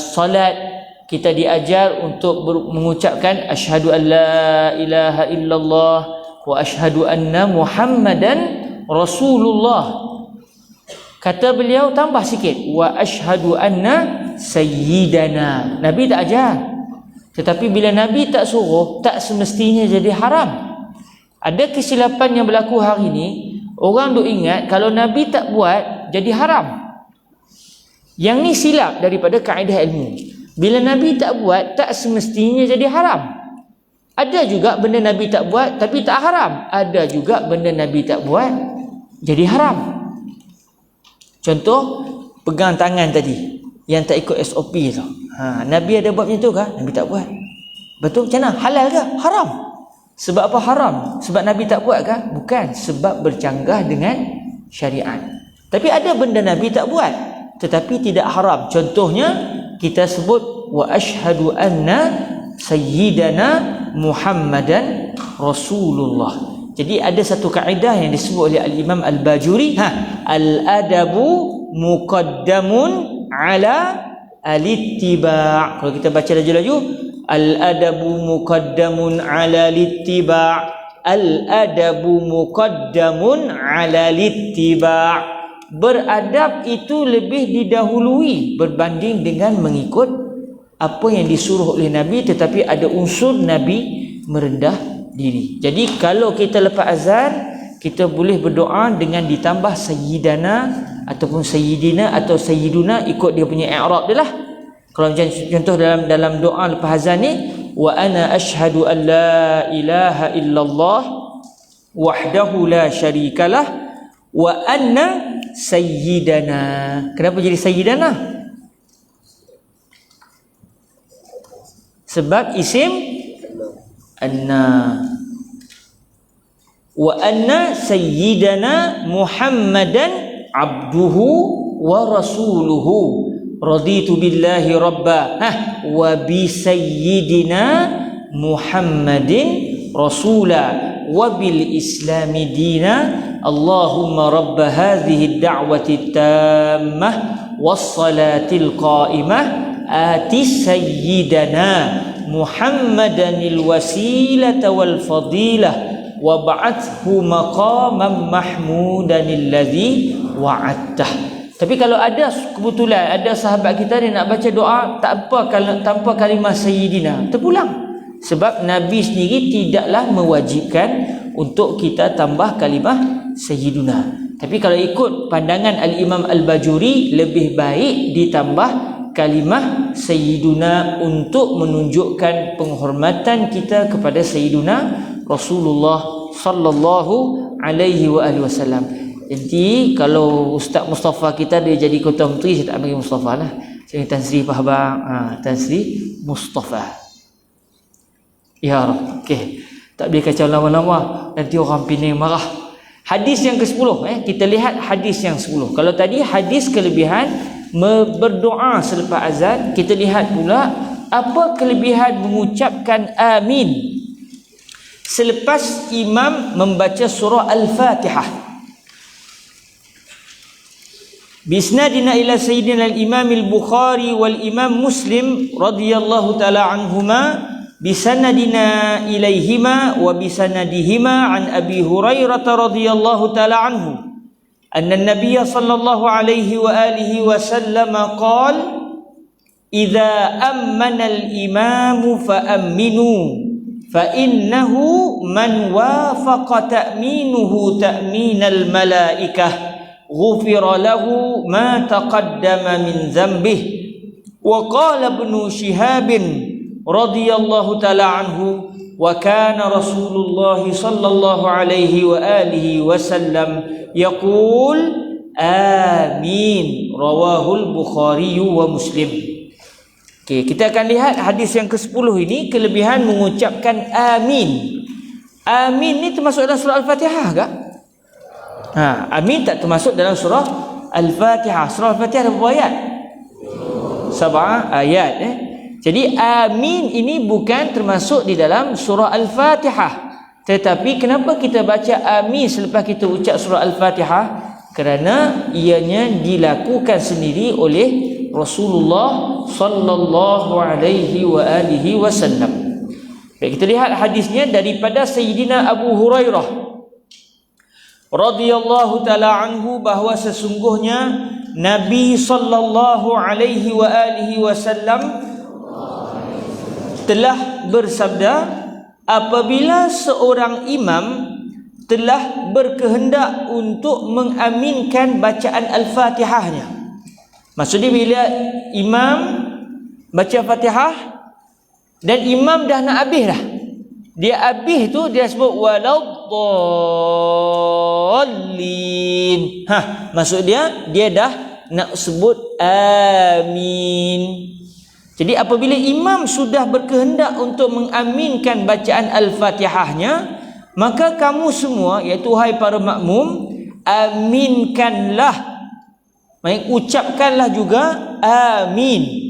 salat kita diajar untuk mengucapkan asyhadu an la ilaha illallah wa asyhadu anna Muhammadan Rasulullah. Kata beliau tambah sikit, wa asyhadu anna sayyidana. Nabi tak ajar. Tetapi bila Nabi tak suruh, tak semestinya jadi haram. Ada kesilapan yang berlaku hari ini, orang duk ingat kalau Nabi tak buat jadi haram. Yang ni silap daripada kaedah ilmu. Bila Nabi tak buat, tak semestinya jadi haram. Ada juga benda Nabi tak buat tapi tak haram. Ada juga benda Nabi tak buat jadi haram. Contoh, pegang tangan tadi yang tak ikut SOP tu. Nabi ada buat macam tu kah? Nabi tak buat. Betul? Macam mana? Halal ke? Haram. Sebab apa haram? Sebab Nabi tak buat kah? Bukan. Sebab bercanggah dengan syariat. Tapi ada benda Nabi tak buat tetapi tidak haram. Contohnya kita sebut wa asyhadu anna sayyidana Muhammadan Rasulullah. Jadi ada satu kaedah yang disebut oleh Al-Imam Al-Bajuri, al-adabu muqaddamun ala al-ittiba'. Kalau kita baca laju-laju, al-adabu muqaddamun ala al-ittiba'. Al-adabu muqaddamun ala al-ittiba'. beradab itu lebih didahului berbanding dengan mengikut apa yang disuruh oleh Nabi, tetapi ada unsur Nabi merendah diri. Jadi kalau kita lepas azan, kita boleh berdoa dengan ditambah sayyidana ataupun sayyidina atau sayyiduna, ikut dia punya i'rab dia lah. Kalau contoh dalam doa lepas azan ni, wa ana asyhadu an la ilaha illallah wahdahu la syarikalah wa anna sayyidana. Kenapa jadi sayyidana? Sebab isim anna. Wa anna sayyidana Muhammadan abduhu wa rasuluhu raditu billahi rabba wa bi sayyidina Muhammadin rasula wa bil islami dina Allahumma rabb hadhihi ad-da'wati tammah was salatil qa'imah ati sayyidana Muhammadanil wasilata wal fadilah wa ba'athu maqaman mahmudan alladhi wa'adtah. Tapi kalau ada kebetulan ada sahabat kita ni nak baca doa tanpa kalimah sayyidina, terpulang. Sebab Nabi sendiri tidaklah mewajibkan untuk kita tambah kalimah sayyiduna. Tapi kalau ikut pandangan Al-Imam Al-Bajuri, lebih baik ditambah kalimah sayyiduna untuk menunjukkan penghormatan kita kepada sayyiduna Rasulullah sallallahu alaihi wa alihi wasallam. Jadi kalau Ustaz Mustafa kita dia jadi Ketua Menteri, saya tak bagi Mustafa lah. Saya Tan Sri Pahbang, Tan Sri Mustafa. Ya Rab. Okey. Tak boleh kacau lama-lama, nanti orang Penang marah. Hadis yang ke-10, kita lihat hadis yang 10. Kalau tadi hadis kelebihan berdoa selepas azan, kita lihat pula apa kelebihan mengucapkan amin selepas imam membaca surah Al-Fatihah. Bisnadina ila sayyidina al-imam al-Bukhari wal imam Muslim radhiyallahu ta'ala anhuma bisanadina ilaihima wa bisanadihima an Abi Hurairah radhiyallahu ta'ala anhu anna an-nabiy sallallahu alaihi wa alihi wa sallam qala idza ammana al-imam fa aminu fa innahu man wafaqa ta'minuhu ta'minal malaikah ghufira lahu ma taqaddama min dhanbihi. Wa qala ibnu Shihab radhiyallahu ta'ala anhu wa kana Rasulullah sallallahu alaihi wa alihi wasallam yaqul amin, rawahul Bukhari wa Muslim. Okey, kita akan lihat hadis yang ke-10 ini, kelebihan mengucapkan amin. Amin ni termasuk dalam surah Al-Fatihah tak? Amin tak termasuk dalam surah Al-Fatihah. Surah Al-Fatihah ada berapa ayat? 7 ayat. Jadi amin ini bukan termasuk di dalam surah Al-Fatihah. Tetapi kenapa kita baca amin selepas kita ucap surah Al-Fatihah? Kerana ianya dilakukan sendiri oleh Rasulullah sallallahu alaihi wa alihi wasallam. Baik, kita lihat hadisnya daripada Sayyidina Abu Hurairah radhiyallahu ta'ala anhu, bahawa sesungguhnya Nabi sallallahu alaihi wa alihi wasallam telah bersabda, apabila seorang imam telah berkehendak untuk mengaminkan bacaan Al-Fatihahnya. Maksudnya bila imam baca Fatihah dan imam dah nak habis dah, dia habis tu dia sebut waladdallin. Maksud dia dah nak sebut amin. Jadi apabila imam sudah berkehendak untuk mengaminkan bacaan Al-Fatihahnya, maka kamu semua, iaitu hai para makmum, aminkanlah, ucapkanlah juga amin.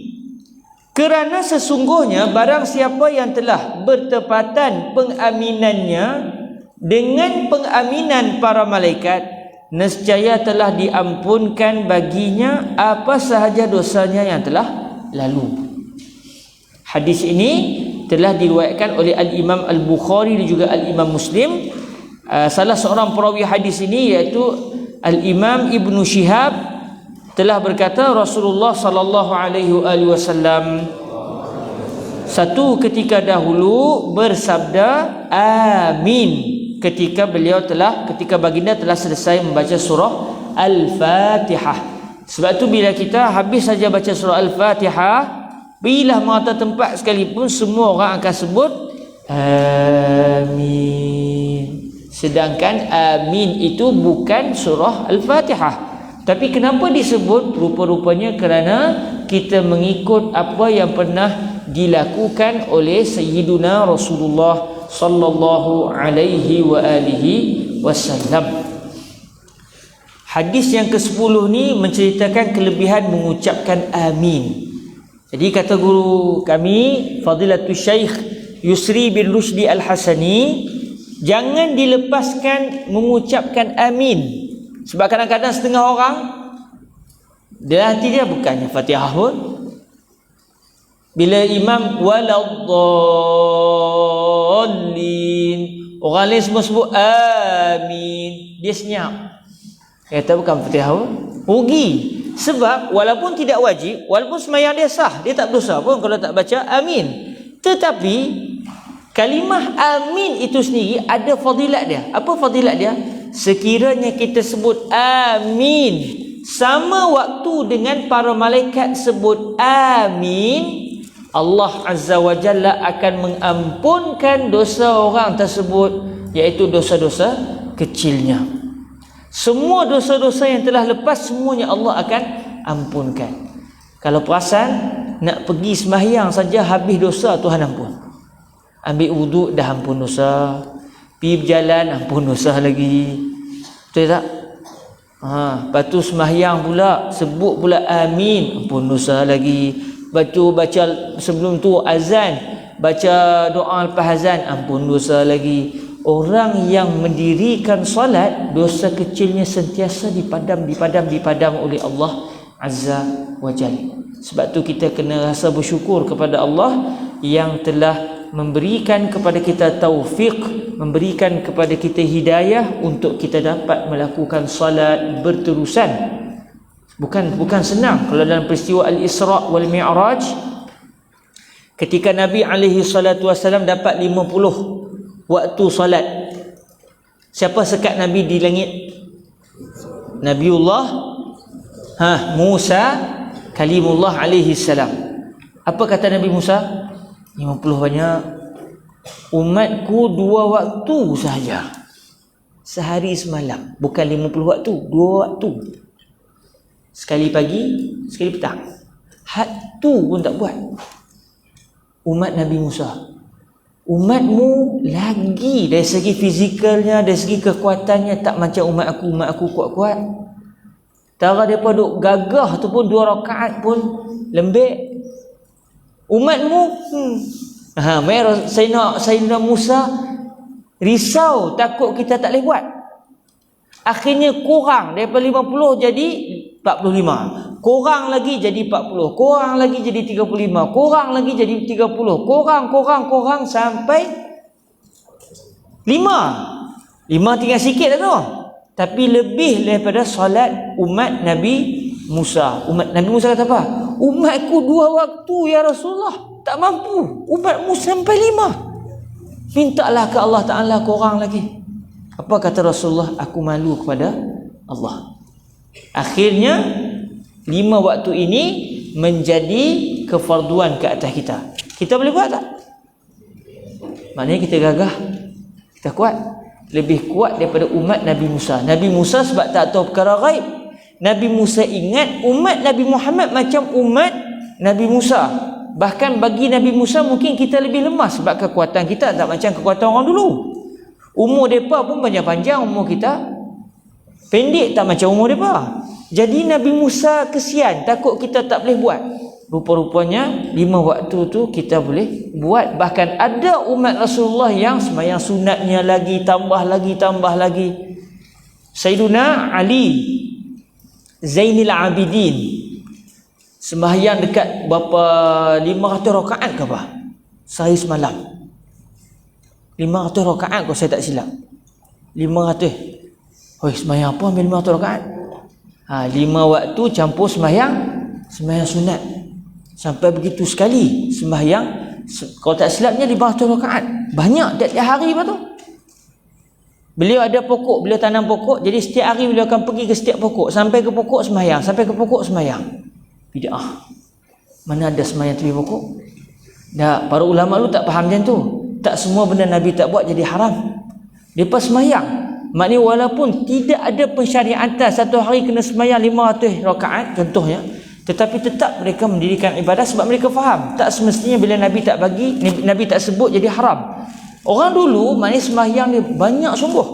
Kerana sesungguhnya barang siapa yang telah bertepatan pengaminannya dengan pengaminan para malaikat, nescaya telah diampunkan baginya apa sahaja dosanya yang telah lalu. Hadis ini telah diriwayatkan oleh Al-Imam Al-Bukhari dan juga Al-Imam Muslim. Salah seorang perawi hadis ini iaitu Al-Imam Ibnu Syihab telah berkata Rasulullah sallallahu alaihi wasallam satu ketika dahulu bersabda amin ketika baginda telah selesai membaca surah Al-Fatihah. Sebab tu bila kita habis saja baca surah Al-Fatihah, bila merata tempat sekalipun semua orang akan sebut amin. Sedangkan amin itu bukan surah Al-Fatihah. Tapi kenapa disebut? Rupa-rupanya kerana kita mengikut apa yang pernah dilakukan oleh Sayyiduna Rasulullah sallallahu alaihi wa alihi wasallam. Hadis yang ke-10 ni menceritakan kelebihan mengucapkan amin. Jadi kata guru kami Fadilatul Syekh Yusri bin Rushdi Al-Hasani, jangan dilepaskan mengucapkan amin. Sebab kadang-kadang setengah orang dalam hati dia bukannya Fatihah pun, bila imam waladdallin, orang lain semua sebut amin, dia senyap. Kata bukan Fatihah pun, rugi. Sebab walaupun tidak wajib, walaupun sembahyang dia sah, dia tak berdosa pun kalau tak baca amin. Tetapi kalimah amin itu sendiri ada fadilat dia. Apa fadilat dia? Sekiranya kita sebut amin sama waktu dengan para malaikat sebut amin, Allah Azza wa Jalla akan mengampunkan dosa orang tersebut, iaitu dosa-dosa kecilnya. Semua dosa-dosa yang telah lepas semuanya Allah akan ampunkan. Kalau perasan nak pergi sembahyang saja habis dosa, Tuhan ampun. Ambil wuduk dah ampun dosa, pergi berjalan ampun dosa lagi. Betul tak? Lepas tu sembahyang pula sebut pula amin, ampun dosa lagi. Baca sebelum tu azan, baca doa lepas azan, ampun dosa lagi. Orang yang mendirikan solat, dosa kecilnya sentiasa dipadam oleh Allah Azza wa Jalla. Sebab tu kita kena rasa bersyukur kepada Allah yang telah memberikan kepada kita taufik, memberikan kepada kita hidayah untuk kita dapat melakukan salat berterusan. Bukan senang. Kalau dalam peristiwa Al-Isra' wal Mi'raj, ketika Nabi alaihi salatu wasallam dapat 50 waktu salat, siapa sekat Nabi di langit? Nabiullah Musa kalimullah alaihi salam. Apa kata Nabi Musa? 50 banyak. Umatku 2 waktu sahaja, sehari semalam. Bukan 50 waktu, 2 waktu. Sekali pagi, sekali petang. Hatu pun tak buat. Umat Nabi Musa. Umatmu lagi dari segi fizikalnya, dari segi kekuatannya tak macam umat aku. Umat aku kuat-kuat. Tara mereka duk gagah tu pun 2 rakaat pun lembek. Umatmu Sayyidina Musa risau, takut kita tak boleh buat. Akhirnya kurang daripada 50 jadi 45, kurang lagi jadi 40, kurang lagi jadi 35, kurang lagi jadi 30, kurang sampai 5 tinggal sikit dah tu. Tapi lebih daripada solat umat Nabi Musa. Umat Nabi Musa kata apa? Umatku 2 waktu ya Rasulullah, tak mampu. Umatmu sampai 5. Mintalah ke Allah Ta'ala kurang lagi. Apa kata Rasulullah? Aku malu kepada Allah. Akhirnya 5 waktu ini menjadi kefarduan ke atas kita. Kita boleh buat tak? Maknanya kita gagah, kita kuat. Lebih kuat daripada umat Nabi Musa. Nabi Musa sebab tak tahu perkara ghaib. Nabi Musa ingat umat Nabi Muhammad macam umat Nabi Musa. Bahkan bagi Nabi Musa mungkin kita lebih lemah sebab kekuatan kita tak macam kekuatan orang dulu. Umur mereka pun panjang-panjang, umur kita pendek tak macam umur mereka. Jadi Nabi Musa kesian, takut kita tak boleh buat. Rupa-rupanya 5 waktu tu kita boleh buat. Bahkan ada umat Rasulullah yang sembahyang sunatnya lagi, tambah lagi. Sayyiduna Ali Zainil Abidin sembahyang dekat berapa 500 rakaat ke apa? Sehari semalam. 500 rakaat kalau saya tak silap. 500. Hoi, sembahyang apa ambil 5 rakaat? 5 waktu campur sembahyang sunat. Sampai begitu sekali sembahyang, kalau tak silapnya 500 rakaat. Banyak tiap-tiap hari lepas tu. Beliau ada pokok, beliau tanam pokok, jadi setiap hari beliau akan pergi ke setiap pokok, sampai ke pokok sembahyang, sampai ke pokok sembahyang. Bid'ah. Mana ada sembahyang tepi pokok? Dah, para ulama lu tak faham macam tu. Tak semua benda Nabi tak buat jadi haram. Lepas sembahyang, maknanya walaupun tidak ada pensyariatan satu hari kena sembahyang 500 rakaat contohnya, tetapi tetap mereka mendirikan ibadah sebab mereka faham tak semestinya bila Nabi tak bagi, Nabi tak sebut jadi haram. Orang dulu maknanya sembahyang ni banyak sungguh.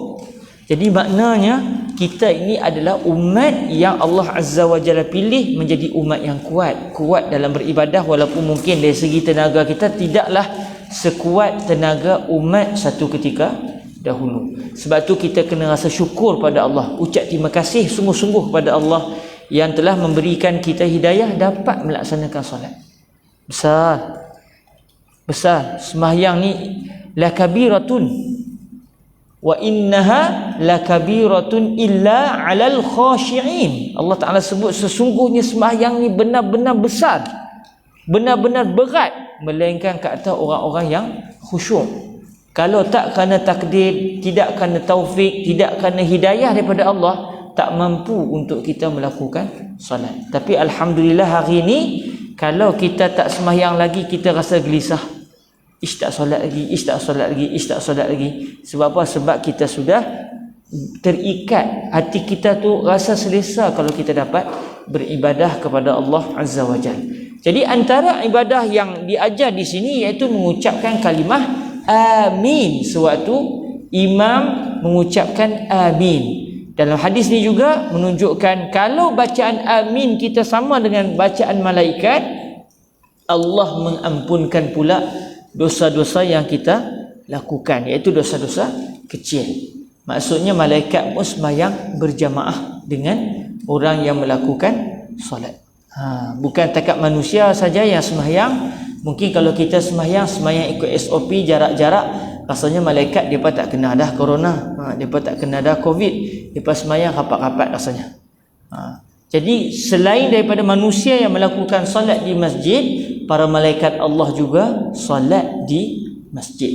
Jadi maknanya kita ini adalah umat yang Allah Azza wa Jalla pilih menjadi umat yang kuat dalam beribadah, walaupun mungkin dari segi tenaga kita tidaklah sekuat tenaga umat satu ketika dahulu. Sebab tu kita kena rasa syukur pada Allah, ucap terima kasih sungguh-sungguh pada Allah yang telah memberikan kita hidayah dapat melaksanakan solat. Besar sembahyang ni lakabiratun wa innaha lakabiratun illa 'alal khashi'in. Allah Taala sebut sesungguhnya sembahyang ni benar-benar besar, benar-benar berat, melainkan ke atas orang-orang yang khusyuk. Kalau tak kerana takdir, tidak kerana taufik, tidak kerana hidayah daripada Allah, tak mampu untuk kita melakukan solat. Tapi alhamdulillah hari ini kalau kita tak sembahyang lagi, kita rasa gelisah. Tak solat lagi. Sebab apa? Sebab kita sudah terikat. Hati kita tu rasa selesa kalau kita dapat beribadah kepada Allah Azza wa Jalla. Jadi antara ibadah yang diajar di sini iaitu mengucapkan kalimah amin sewaktu imam mengucapkan amin. Dalam hadis ni juga menunjukkan kalau bacaan amin kita sama dengan bacaan malaikat, Allah mengampunkan pula dosa-dosa yang kita lakukan, iaitu dosa-dosa kecil. Maksudnya malaikat pun sembahyang berjamaah dengan orang yang melakukan solat. Bukan takat manusia saja yang sembahyang. Mungkin kalau kita sembahyang ikut SOP, jarak-jarak, rasanya malaikat depa tak kena dah corona, depa tak kena dah covid, depa sembahyang rapat-rapat rasanya. Jadi selain daripada manusia yang melakukan solat di masjid, para malaikat Allah juga solat di masjid.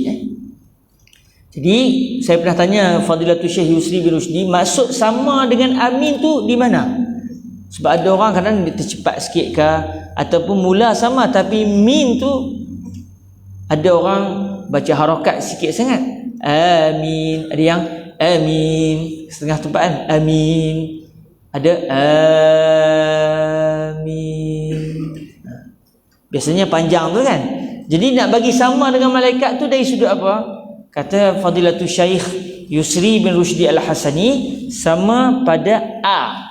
Jadi saya pernah tanya Fadilatul Syekh Yusri bin Rushdi, maksud sama dengan amin tu di mana? Sebab ada orang kadang dia tercepat sikit ke, ataupun mula sama tapi min tu ada orang baca harakat sikit sangat. Amin, ada yang amin setengah tempat kan, amin. Ada amin. Biasanya panjang tu kan. Jadi nak bagi sama dengan malaikat tu dari sudut apa? Kata Fadilatul Syekh Yusri bin Rushdi Al-Hasani, sama pada a.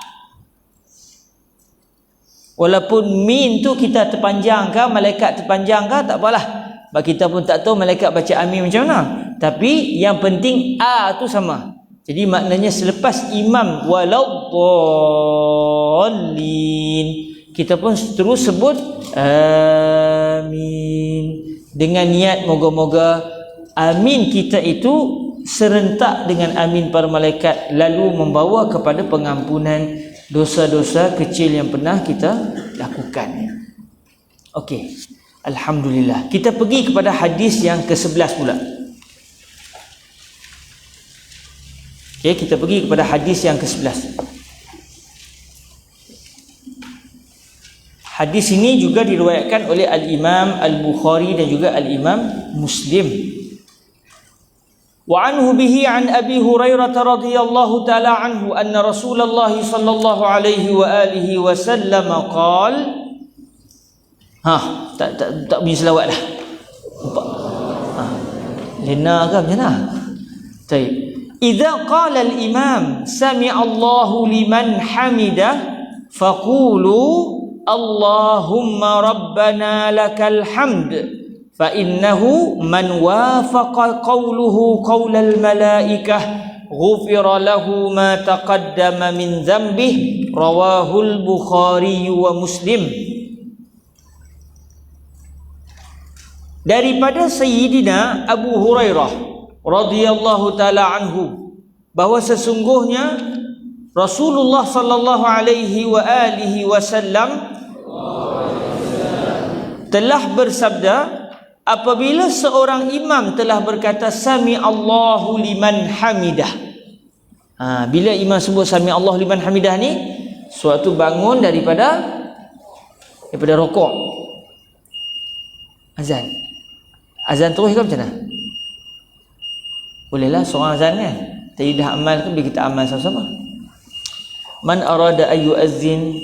Walaupun min tu kita terpanjangkan, malaikat terpanjangkan, tak apalah. Sebab kita pun tak tahu malaikat baca amin macam mana. Tapi yang penting a tu sama. Jadi maknanya selepas imam waladdallin, kita pun terus sebut amin dengan niat moga-moga amin kita itu serentak dengan amin para malaikat, lalu membawa kepada pengampunan dosa-dosa kecil yang pernah kita lakukan. Okey, alhamdulillah. Kita pergi kepada hadis yang ke-11 pula. Okey, kita pergi kepada hadis yang ke-11. Hadis ini juga diriwayatkan oleh Al-Imam Al-Bukhari dan juga Al-Imam Muslim. Wa anhu bihi an Abi Hurairah radhiyallahu taala anhu anna Rasulullah sallallahu alaihi wa alihi wasallam qala, tak bunyi selawat dah. Lena ke macam mana? Baik. Idza qala al-imam sami'a Allahu liman hamidah faqulu Allahumma rabbana lakal hamd fa innahu man wafaqa qawluhu qawlal malaikah ghufira lahu ma taqaddama min dhanbih, rawahul Bukhari wa Muslim. Daripada Sayyidina Abu Hurairah radhiyallahu taala anhu, bahawa sesungguhnya Rasulullah sallallahu alaihi wasallam telah bersabda, apabila seorang imam telah berkata sami Allahu liman hamidah. Bila imam sebut sami Allahu liman hamidah ni, suatu bangun daripada rokok. Azan terus ke macam mana? Bolehlah seorang azan kan. Tadi dah amal kan, biar kita amal sama-sama. Man arada ayu azin,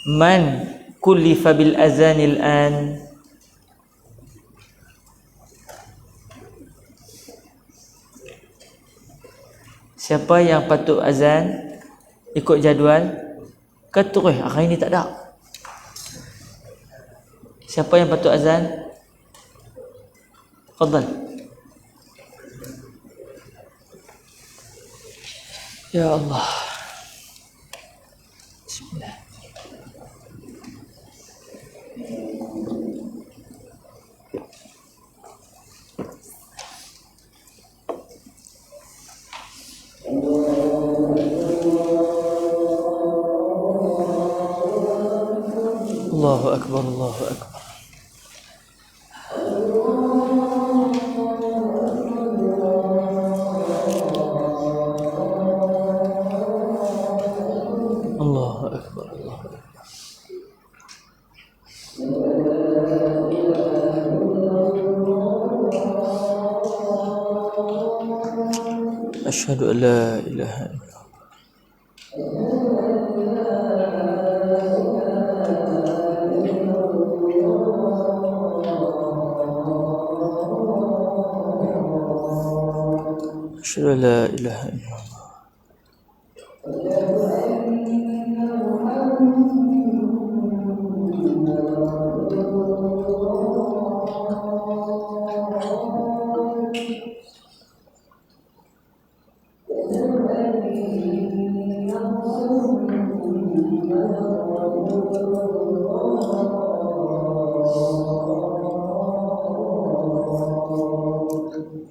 man kullifa bil azanil an, siapa yang patut azan ikut jadual, keturuh hari ni tak ada. Siapa yang patut azan? Fadal. Ya Allah. Bismillah. Allahu Akbar, Allahu Akbar. Allahu Akbar, Allahu Akbar. Asyhadu an la ilaha illallah. Asyhadu an la ilaha illallah.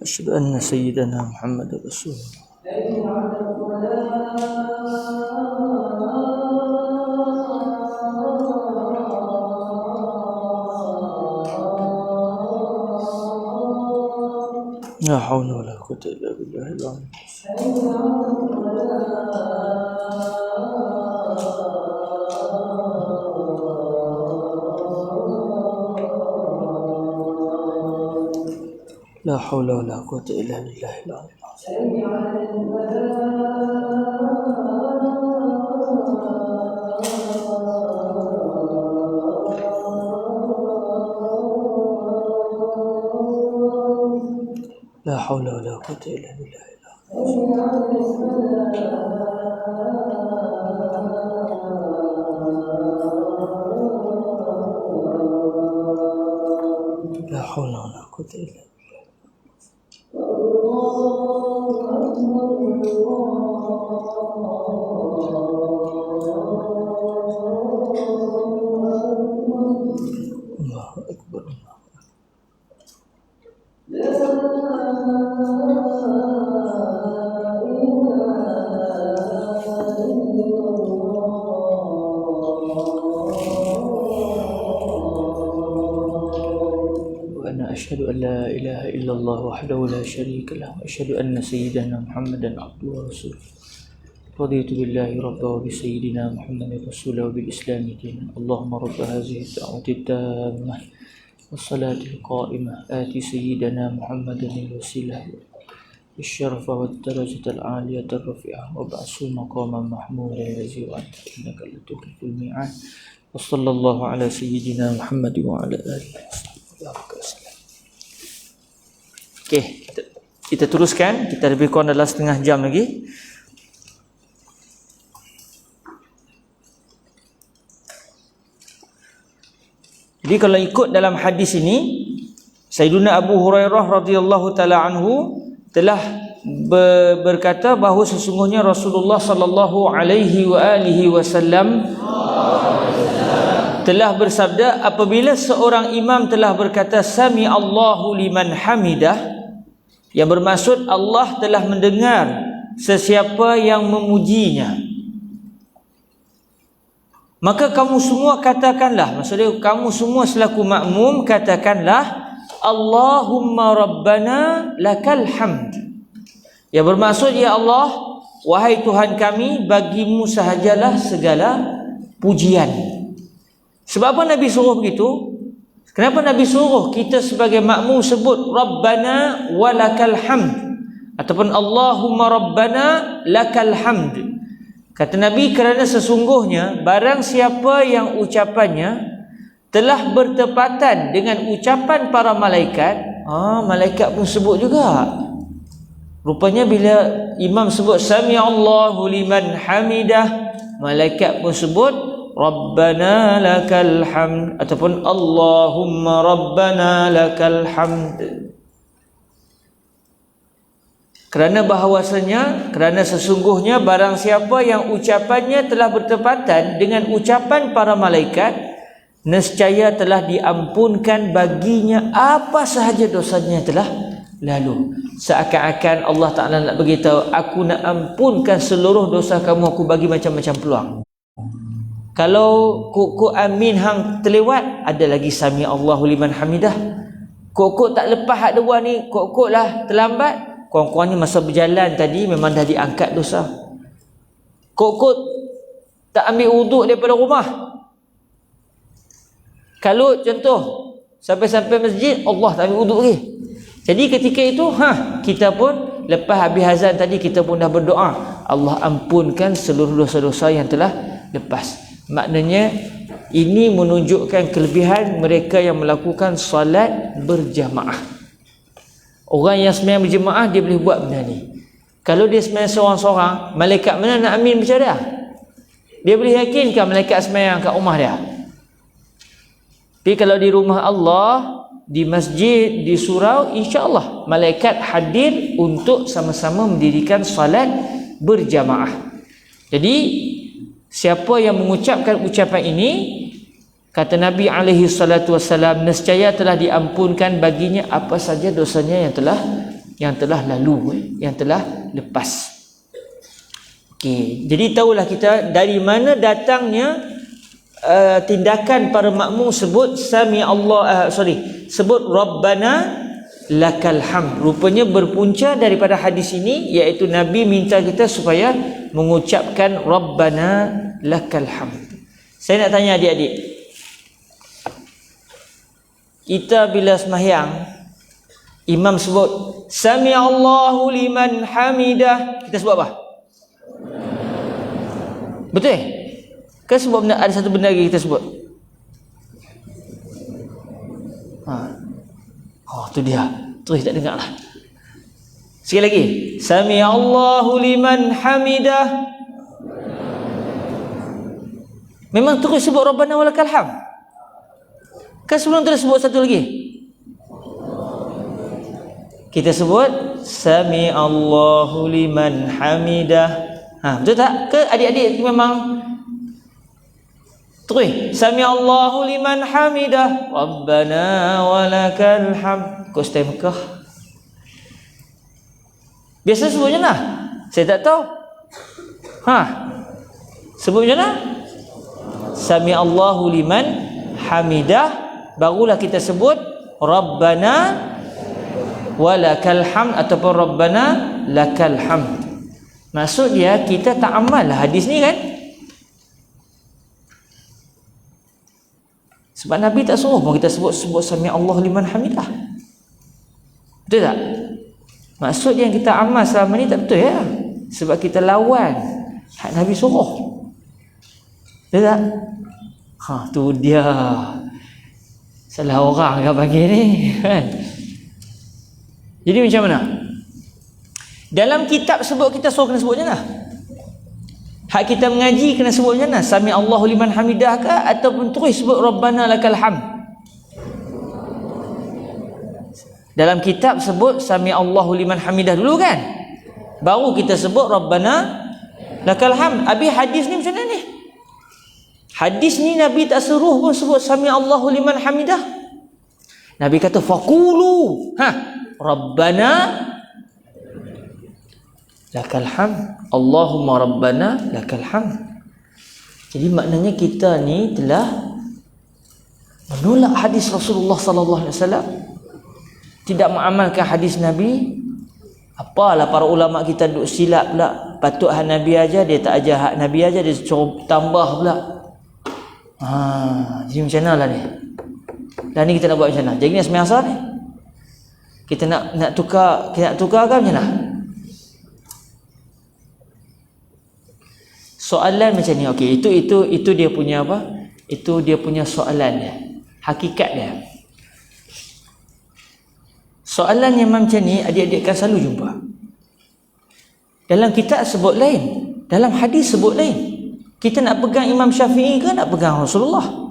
أشهد أن سيدنا محمد رسول الله. لا حول ولا قوة إلا بالله العظيم. لا حول ولا قوة إلا بالله العظيم. لا حول ولا قوة إلا بالله العظيم. لا حول ولا قوة إلا بالله. الله أكبر. وأنا أشهد أن لا إله إلا الله وحده لا شريك له وأشهد أن سيدنا محمدا عبده ورسوله. رضيت بالله ربا وبسيدنا محمد رسولا وبالإسلام دينا. اللهم رب هذه الدعوة التامة والصلاة القائمة آت سيدنا محمد الوسيلة الشرف والدرجة العالية الرفيعة وابعثه مقاما محمودا الذي وعدته إنك لا تخلف الميعاد. وصلى الله على سيدنا محمد وعلى آله وصحبه وسلم. Okey, kita teruskan. Kita lebih kurang dalam setengah jam lagi. Jadi kalau ikut dalam hadis ini, Sayyiduna Abu Hurairah radhiyallahu taala anhu telah berkata bahawa sesungguhnya Rasulullah sallallahu alaihi wasallam telah bersabda, apabila seorang imam telah berkata sami Allahu liman hamidah, yang bermaksud Allah telah mendengar sesiapa yang memujinya, maka kamu semua katakanlah, maksudnya kamu semua selaku makmum katakanlah Allahumma rabbana lakal hamd, yang bermaksud ya Allah, wahai Tuhan kami, bagimu sahajalah segala pujian. Sebab apa Nabi suruh begitu? Kenapa Nabi suruh kita sebagai makmum sebut Rabbana walakal hamd ataupun Allahumma Rabbana lakal hamd? Kata Nabi, kerana sesungguhnya barang siapa yang ucapannya telah bertepatan dengan ucapan para malaikat, malaikat pun sebut juga. Rupanya bila imam sebut sami Allahu liman hamidah, malaikat pun sebut Rabbana lakal hamd ataupun Allahumma Rabbana lakal hamd. Kerana sesungguhnya barang siapa yang ucapannya telah bertepatan dengan ucapan para malaikat, nescaya telah diampunkan baginya apa sahaja dosanya telah lalu. Seakan-akan Allah Ta'ala nak beritahu, aku nak ampunkan seluruh dosa kamu, aku bagi macam-macam peluang. Kalau kok amin hang terlewat, ada lagi sami Allahu liman hamidah. Kok tak lepas hak dua ni, kok lah terlambat, kurang-kurangnya masa berjalan tadi memang dah diangkat dosa. Kok tak ambil wuduk daripada rumah, kalau contoh sampai masjid, Allah tak ambil wuduk lagi. Jadi ketika itu kita pun lepas habis azan tadi, kita pun dah berdoa, Allah ampunkan seluruh dosa-dosa yang telah lepas. Maknanya ini menunjukkan kelebihan mereka yang melakukan salat berjamaah. Orang yang sembahyang berjamaah dia boleh buat benda ni. Kalau dia sembahyang seorang-seorang, malaikat mana nak amin macam dia? Dia boleh yakinkan malaikat sembahyang kat rumah dia. Tapi kalau di rumah Allah, di masjid, di surau, insya-Allah malaikat hadir untuk sama-sama mendirikan salat berjamaah. Jadi siapa yang mengucapkan ucapan ini, kata Nabi alaihi salatu wassalam, nescaya telah diampunkan baginya apa saja dosanya yang telah lalu, yang telah lepas. Okey, jadi tahulah kita dari mana datangnya tindakan para makmum sebut sebut Rabbana lakal hamd. Rupanya berpunca daripada hadis ini, iaitu Nabi minta kita supaya mengucapkan Rabbana lakal hamd. Saya nak tanya adik-adik, kita bila sembahyang, imam sebut sami Allahu liman hamidah, kita sebut apa? Betul? Kan sebut benda, ada satu benda lagi kita sebut. Tu dia. Terus tak dengar lah. Sekali lagi. Sami Allahu liman hamidah. Memang terus sebut Rabbana walakal hamd. Kan sebelum tu sebut satu lagi. Kita sebut Sami Allahu liman hamidah. Betul tak? Ke adik-adik memang terus Sami Allahu liman hamidah Rabbana walakal hamd. Kau stay Mekah. Biasa sebut macam mana? Saya tak tahu. Sebut macam mana? Sami Allahu liman hamidah, barulah kita sebut Rabbana walakal hamd ataupun Rabbana lakal hamd. Maksud dia kita tak amal lah hadis ni kan? Sebab Nabi tak suruh pun kita sebut Sami Allah liman hamidah. Betul tak? Maksud yang kita amal selama ni tak betul ya? Sebab kita lawan hak Nabi suruh. Betul tak? Tu dia. Salah orang kan panggil ni kan? Jadi macam mana? Dalam kitab sebut kita suruh kena sebut macam mana? Hak kita mengaji kena sebut macam mana? Sami Allahu liman hamidah ke ataupun terus sebut Rabbana lakal hamd? Dalam kitab sebut Sami Allahu liman hamidah dulu kan? Baru kita sebut Rabbana lakal hamd. Habis hadis ni macam mana ni? Hadis ni Nabi tak suruh pun sebut sami Allahu liman hamidah. Nabi kata faqulu Rabbana lakal hamd. Allahumma Rabbana lakal hamd. Jadi maknanya kita ni telah menolak hadis Rasulullah sallallahu alaihi wasallam, tidak mengamalkan hadis Nabi. Apalah para ulama kita duk silap pula, patut hak Nabi aja, dia tak ajar hak Nabi aja, dia suruh tambah pula. Jadi macam mana lah ni? Dan ni kita nak buat macam mana? Jadi ni sembahyang asar ni kita nak tukar kan macam mana? Soalan macam ni. Okey, itu dia punya apa? Itu dia punya soalan dia. Hakikat dia. Soalan yang macam ni adik-adik akan selalu jumpa. Dalam kitab sebut lain, dalam hadis sebut lain. Kita nak pegang Imam Syafi'i ke nak pegang Rasulullah?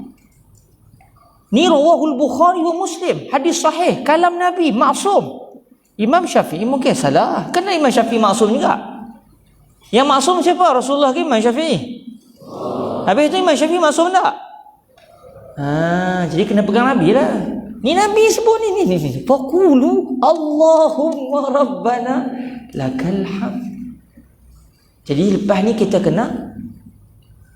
Ni rawahul Bukhari wa Muslim, hadis sahih, kalam Nabi, maksum. Imam Syafi'i mungkin salah, kerana Imam Syafi'i maksum juga. Yang maksum siapa? Rasulullah ke Imam Syafi'i? Habis itu Imam Syafi'i maksum tak? Jadi kena pegang Nabi lah. Ni Nabi sebut ni. Faqulu Allahumma Rabbana lakal hamd. Jadi lepas ni kita kena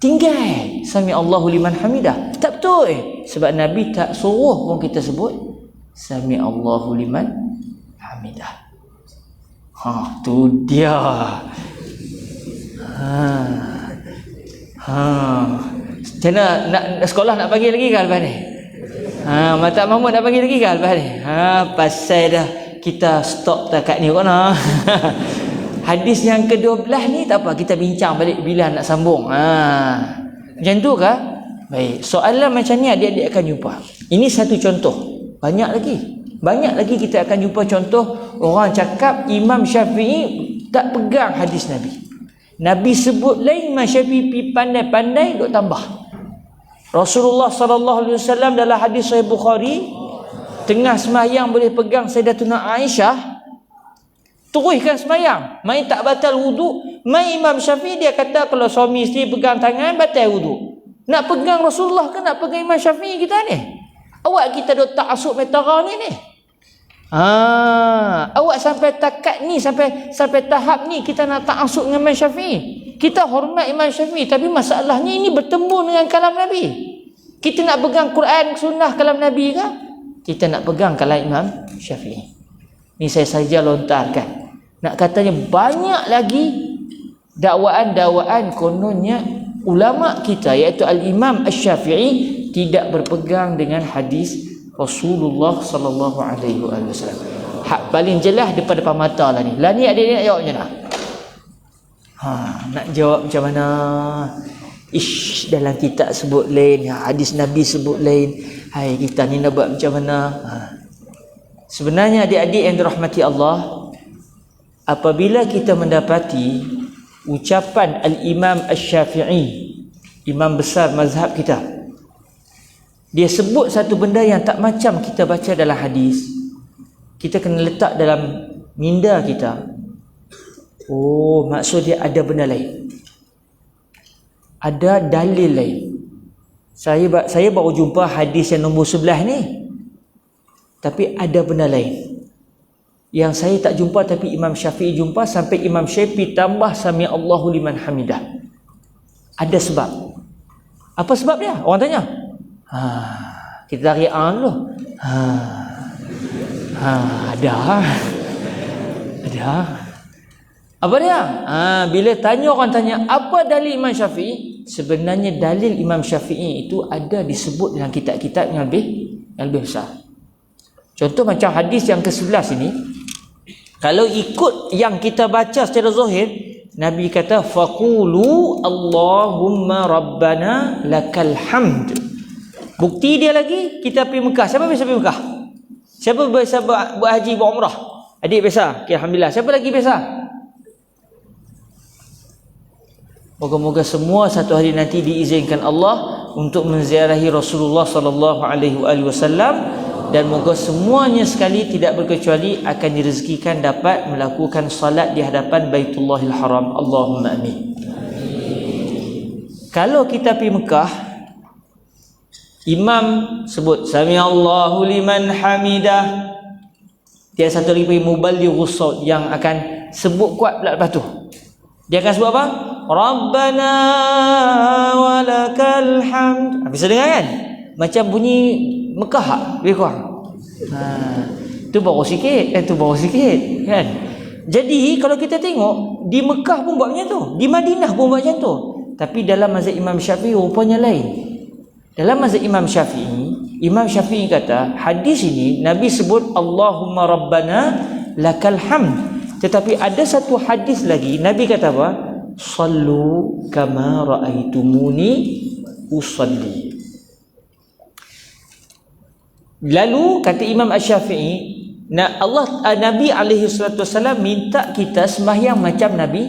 tinggal sami Allahu liman hamidah. Tak betul sebab Nabi tak suruh pun kita sebut sami Allahu liman hamidah. Tu dia. Macam mana nak sekolah nak bagi lagi ke lepas ni? Mata Mahmud nak bagi lagi ke lepas ni? Pasal dah kita stop takat ni kau nak. Hadis yang ke-12 ni tak apa, kita bincang balik bila nak sambung. Macam tu ke? Baik, soalan macam ni adik-adik akan jumpa. Ini satu contoh. Banyak lagi kita akan jumpa contoh orang cakap Imam Syafi'i tak pegang hadis Nabi. Nabi sebut lain, Imam Syafi'i pandai-pandai duk tambah. Rasulullah sallallahu alaihi wasallam dalam hadis Sahih Bukhari, tengah sembahyang boleh pegang Sayyidatuna Aisyah, teruskan sembahyang, mai tak batal wudu. Mai Imam Syafi'i dia kata kalau suami isteri pegang tangan batal wudu. Nak pegang Rasulullah ke nak pegang Imam Syafi'i kita ni? Awak kita duk ta'assub metara ni. Awak sampai takat ni, sampai tahap ni kita nak ta'assub dengan Imam Syafi'i. Kita hormat Imam Syafi'i, tapi masalahnya ini bertemu dengan kalam Nabi. Kita nak pegang Quran, sunnah kalam Nabi ke? Kita nak pegang kalam Imam Syafi'i. Ni saya saja lontarkan. Nak katanya banyak lagi dakwaan-dakwaan kononnya ulama kita iaitu Al-Imam Asy-Syafi'i tidak berpegang dengan hadis Rasulullah sallallahu alaihi wasallam. Hak paling jelas depan mata lah ni. Lah ni adik-adik nak jawab macam mana? Nak jawab macam mana? Dalam kitab sebut lain, hadis Nabi sebut lain. Hai, kita ni nak buat macam mana? Sebenarnya adik-adik yang dirahmati Allah, apabila kita mendapati ucapan Al-Imam Asy-Syafi'i, imam besar mazhab kita, dia sebut satu benda yang tak macam kita baca dalam hadis, kita kena letak dalam minda kita. Maksud dia ada benda lain, ada dalil lain. Saya baru jumpa hadis yang nombor 11 ni, tapi ada benda lain yang saya tak jumpa, tapi Imam Syafi'i jumpa. Sampai Imam Syafi'i tambah sami Allahu liman hamidah. Ada sebab. Apa sebab dia? Orang tanya. Kita tarik dulu. Ada. Apa dia? Bila orang tanya apa dalil Imam Syafi'i, sebenarnya dalil Imam Syafi'i itu ada disebut dalam kitab-kitab yang lebih besar. Contoh macam hadis yang ke-11 ini, kalau ikut yang kita baca secara zahir, Nabi kata faqulu Allahumma Rabbana lakal hamd. Bukti dia lagi, kita pergi Mekah. Siapa biasa pergi Mekah? Siapa biasa buat haji, buat umrah? Adik biasa? Okay, alhamdulillah. Siapa lagi biasa? Moga-moga semua satu hari nanti diizinkan Allah untuk menziarahi Rasulullah sallallahu alaihi wasallam, dan moga semuanya sekali tidak berkecuali akan direzekikan dapat melakukan salat di hadapan Baitullahil Haram. Allahumma amin. Kalau kita pergi Mekah, Imam sebut Sami Allahu liman hamidah, dia satu lagi muballighus saut yang akan sebut kuat pula lepas tu. Dia akan sebut apa? Rabbana walakal hamd. Bisa dengar kan? Macam bunyi Mekah lebih kurang. Tu baru sikit, tu baru sikit kan. Jadi kalau kita tengok di Mekah pun buat macam tu, di Madinah pun buat macam tu. Tapi dalam mazhab Imam Syafi'i rupanya lain. Dalam mazhab Imam Syafi'i kata hadis ini Nabi sebut Allahumma rabbana lakal hamd. Tetapi ada satu hadis lagi Nabi kata apa? Sallu kama raaitumuni usalli. Lalu kata Imam Asy-Syafi'i, Nabi alaihi salatu wasallam minta kita sembahyang macam Nabi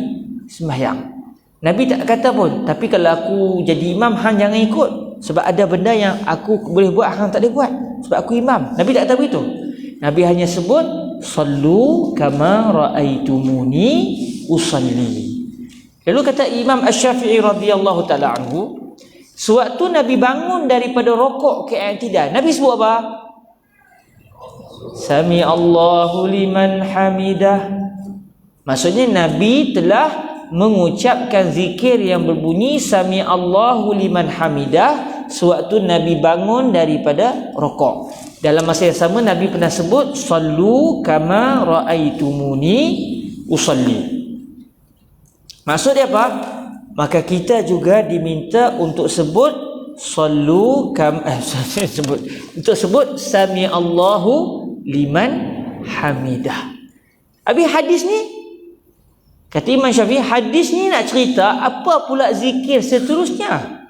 sembahyang. Nabi tak kata pun, tapi kalau aku jadi imam hang jangan ikut, sebab ada benda yang aku boleh buat hang tak boleh buat, sebab aku imam. Nabi tak kata begitu. Nabi hanya sebut sallu kama raaitumuni usalli. Lalu kata Imam Asy-Syafi'i radhiyallahu taala anhu, sewaktu Nabi bangun daripada rokok ke i'tidal, Nabi sebut apa? Sami Allahu liman hamidah. Maksudnya Nabi telah mengucapkan zikir yang berbunyi Sami Allahu liman hamidah sewaktu Nabi bangun daripada rokok. Dalam masa yang sama Nabi pernah sebut sallu kama raaitumuni usalli. Maksud dia apa? Maka kita juga diminta untuk sebut sallu untuk sebut Sami Allahu liman hamidah. Habis hadis ni kata Imam Syafi'i, hadis ni nak cerita apa pula zikir seterusnya.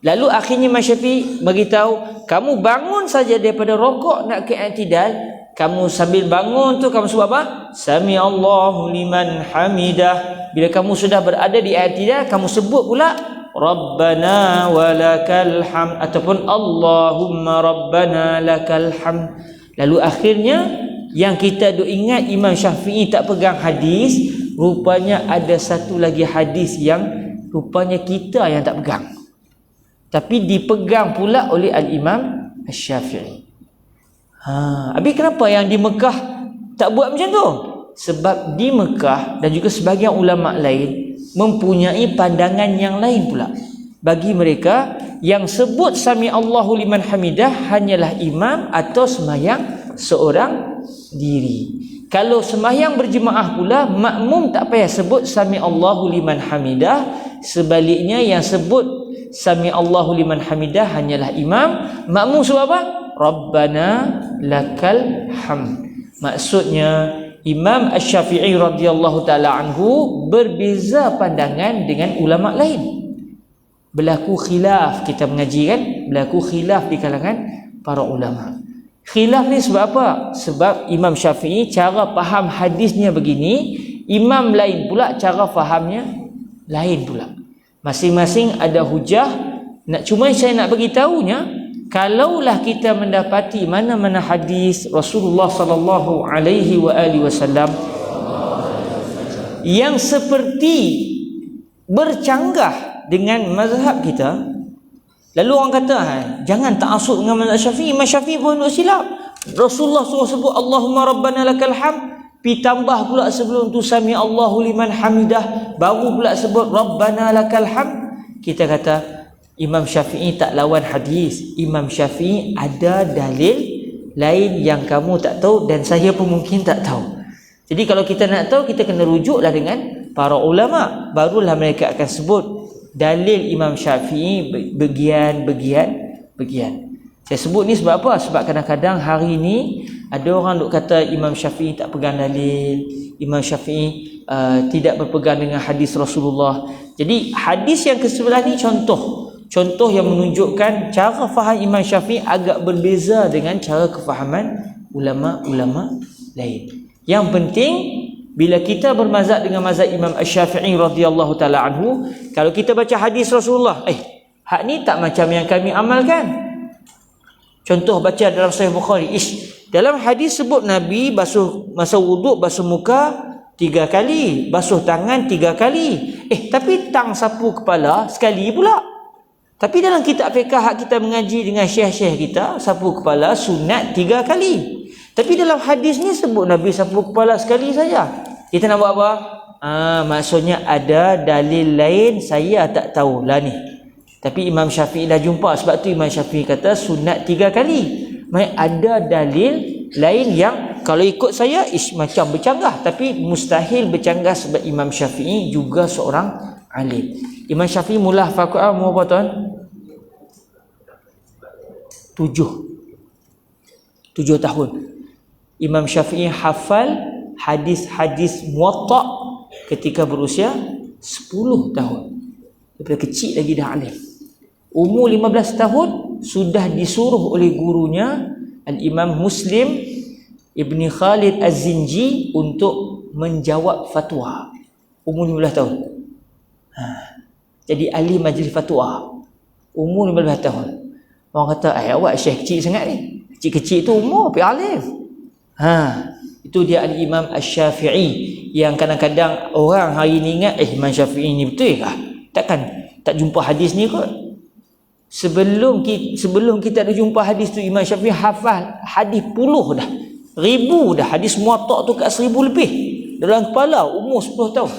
Lalu akhirnya Imam Syafi'i beritahu, kamu bangun saja daripada rokok nak ke i'tidal, kamu sambil bangun tu kamu sebut apa? Sami Allahu liman hamidah. Bila kamu sudah berada di i'tidal, kamu sebut pula Rabbana walakal hamd ataupun Allahumma Rabbana lakal hamd. Lalu akhirnya yang kita duk ingat Imam Syafi'i tak pegang hadis, rupanya ada satu lagi hadis yang rupanya kita yang tak pegang, tapi dipegang pula oleh Al-Imam Asy-Syafi'i. Habis kenapa yang di Mekah tak buat macam tu? Sebab di Mekah dan juga sebahagian ulama lain mempunyai pandangan yang lain pula. Bagi mereka yang sebut Sami Allahu liman hamidah hanyalah imam atau sembahyang seorang diri. Kalau sembahyang berjemaah pula, makmum tak payah sebut Sami Allahu liman hamidah. Sebaliknya yang sebut Sami Allahu liman hamidah hanyalah imam. Makmum sebut apa? Rabbana lakal hamd. Maksudnya Imam Asy-Syafi'i radhiyallahu taala anhu berbeza pandangan dengan ulama lain. Berlaku khilaf, kita mengaji kan, berlaku khilaf di kalangan para ulama. Khilaf ni sebab apa? Sebab Imam Syafi'i cara faham hadisnya begini, imam lain pula cara fahamnya lain pula. Masing-masing ada hujah. Cuma saya nak bagi tahunya, kalaulah kita mendapati mana-mana hadis Rasulullah sallallahu alaihi wasallam yang seperti bercanggah dengan mazhab kita, lalu orang kata jangan ta'assub dengan mazhab Syafi'i. Imam Syafi'i pun duk silap. Rasulullah suruh sebut Allahumma rabbana lakal hamd, pi tambah pula sebelum tu Sami Allahu liman hamidah, baru pula sebut Rabbana lakal hamd. Kita kata Imam Syafi'i tak lawan hadis. Imam Syafi'i ada dalil lain yang kamu tak tahu dan saya pun mungkin tak tahu. Jadi kalau kita nak tahu, kita kena rujuklah dengan para ulama, barulah mereka akan sebut dalil Imam Syafi'i bagian. Saya sebut ni sebab apa? Sebab kadang-kadang hari ni ada orang duk kata Imam Syafi'i tak pegang dalil, Imam Syafi'i tidak berpegang dengan hadis Rasulullah. Jadi hadis yang ke-11 ni contoh yang menunjukkan cara faham Imam Syafi'i agak berbeza dengan cara kefahaman ulama-ulama lain. Yang penting bila kita bermazhab dengan mazhab Imam Asy-Syafi'i radhiyallahu taala anhu, kalau kita baca hadis Rasulullah, hak ni tak macam yang kami amalkan. Contoh baca dalam Sahih Bukhari, dalam hadis sebut Nabi basuh masa wuduk, basuh muka 3 kali, basuh tangan 3 kali. Tapi tang sapu kepala sekali pula. Tapi dalam kitab fiqh hak kita mengaji dengan syekh-syekh kita, sapu kepala sunat 3 kali. Tapi dalam hadis ni sebut Nabi sapu kepala sekali saja. Kita nak buat apa? Maksudnya ada dalil lain, saya tak tahulah ni. Tapi Imam Syafi'i dah jumpa, sebab tu Imam Syafi'i kata sunat 3 kali. Maksudnya ada dalil lain yang kalau ikut saya macam bercanggah, tapi mustahil bercanggah sebab Imam Syafi'i juga seorang alim. Imam Syafi'i mula hafal Quran umur berapa tahun? 7 tahun. Imam Syafi'i hafal hadis-hadis Muwatta ketika berusia 10 tahun. Daripada kecil lagi dah alim. Umur 15 tahun sudah disuruh oleh gurunya Al-Imam Muslim Ibni Khalid Az-Zinji untuk menjawab fatwa. Umur 15 tahun. Jadi ahli majlis fatwa. Umur 15 tahun. Orang kata, awak syekh kecil sangat ni. Kecil-kecil tu umur, tapi alim. Itu dia Al-Imam Asy-Syafi'i yang kadang-kadang orang hari ni ingat Imam Syafi'i ni betul kah? Takkan tak jumpa hadis ni kot. Sebelum kita ada jumpa hadis tu, Imam Syafi'i hafal hadis puluh dah, 1000 dah. Hadis Muwatta tu kat 1000 lebih dalam kepala, umur 10 tahun.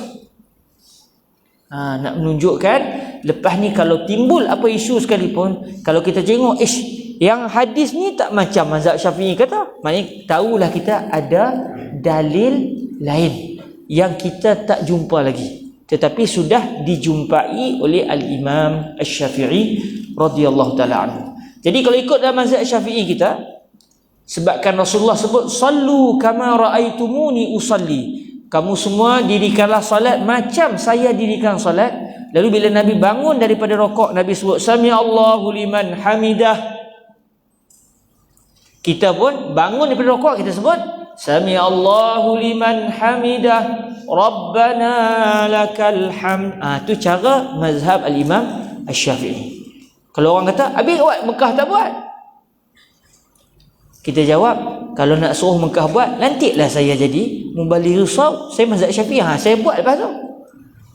Nak menunjukkan lepas ni kalau timbul apa isu sekalipun, kalau kita tengok yang hadis ni tak macam mazhab Syafi'i kata, maknanya tahulah kita ada dalil lain yang kita tak jumpa lagi, tetapi sudah dijumpai oleh Al-Imam Asy-Syafi'i radhiyallahu taala anhu. Jadi kalau ikut dalam mazhab Syafi'i kita, sebabkan Rasulullah sebut sallu kama raaitumuni usalli, kamu semua dirikanlah salat macam saya dirikan salat. Lalu bila Nabi bangun daripada rokok, Nabi sebut sami Allahu liman hamidah. Kita pun bangun daripada rokok, kita sebut sami Allahu liman hamidah rabbana lakal hamd. Tu cara mazhab Al-Imam Asy-Syafi'i. Kalau orang kata habis awak Mekah tak buat, kita jawab, kalau nak suruh Mekah buat, nantilah saya jadi mubaligh risau, saya mazhab Syafi'i, saya buat lepas tu.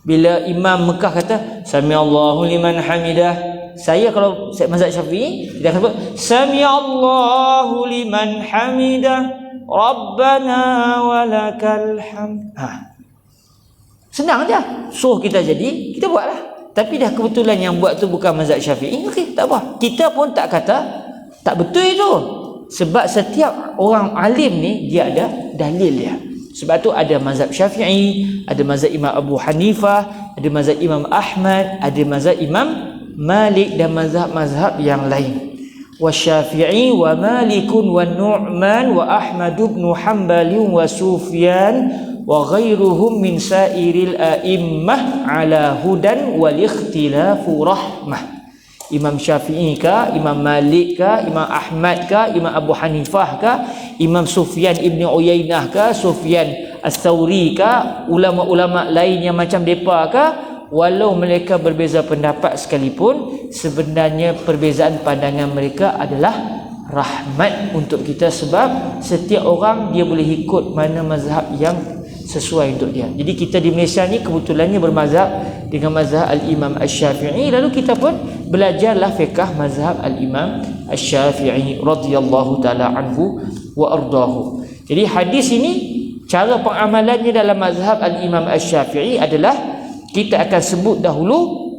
Bila Imam Mekah kata sami Allahu liman hamidah, saya kalau saya mazhab Syafi'i, dia kata sami Allahu liman hamidah rabbana walakal hamd. Senang aja, suruh kita jadi, kita buatlah. Tapi dah kebetulan yang buat tu bukan mazhab Syafi'i, okey, tak apa. Kita pun tak kata tak betul itu. Sebab setiap orang alim ni dia ada dalil dia. Sebab tu ada mazhab Syafi'i, ada mazhab Imam Abu Hanifah, ada mazhab Imam Ahmad, ada mazhab Imam Malik dan mazhab-mazhab yang lain. Wa Syafi'i wa Malikun wa Nu'man wa Ahmad ibn Hanbal wa Sufyan wa ghairuhum min sairil a'immah ala hudan wal ikhtilafu rahmah. Imam Syafi'i ka, Imam Malik ka, Imam Ahmad ka, Imam Abu Hanifah ka, Imam Sufyan Ibn Uyainah ka, Sufyan As-Thawri ka, ulama-ulama lain yang macam depa ka, walau mereka berbeza pendapat sekalipun, sebenarnya perbezaan pandangan mereka adalah rahmat untuk kita, sebab setiap orang dia boleh ikut mana mazhab yang sesuai untuk dia. Jadi kita di Malaysia ni kebetulannya bermazhab dengan mazhab Al-Imam Asy-Syafi'i, lalu kita pun belajarlah fiqh mazhab Al-Imam Asy-Syafi'i radhiyallahu taala anhu wa ardahu. Jadi hadis ini cara pengamalannya dalam mazhab Al-Imam Asy-Syafi'i adalah kita akan sebut dahulu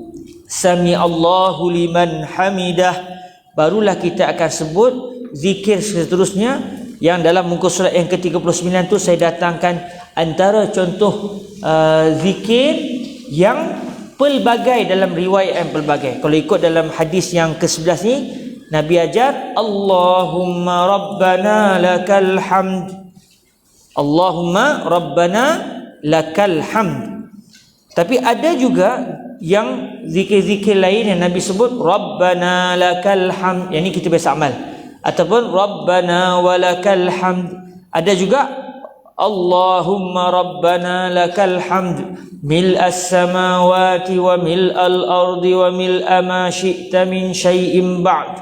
sami Allahu liman hamidah, barulah kita akan sebut zikir seterusnya yang dalam muka surat yang ke-39 tu saya datangkan antara contoh zikir yang pelbagai dalam riwayat yang pelbagai. Kalau ikut dalam hadis yang ke-11 ni, Nabi ajar Allahumma rabbana lakal hamd, Allahumma rabbana lakal hamd. Tapi ada juga yang zikir-zikir lain yang Nabi sebut rabbana lakal hamd, yang ni kita biasa amal, ataupun rabbana walakal hamd. Ada juga Allahumma rabbana lakal hamd mil'as samawati wa mil'al ardi wa mil'a ma syi'ta min syai'in ba'd.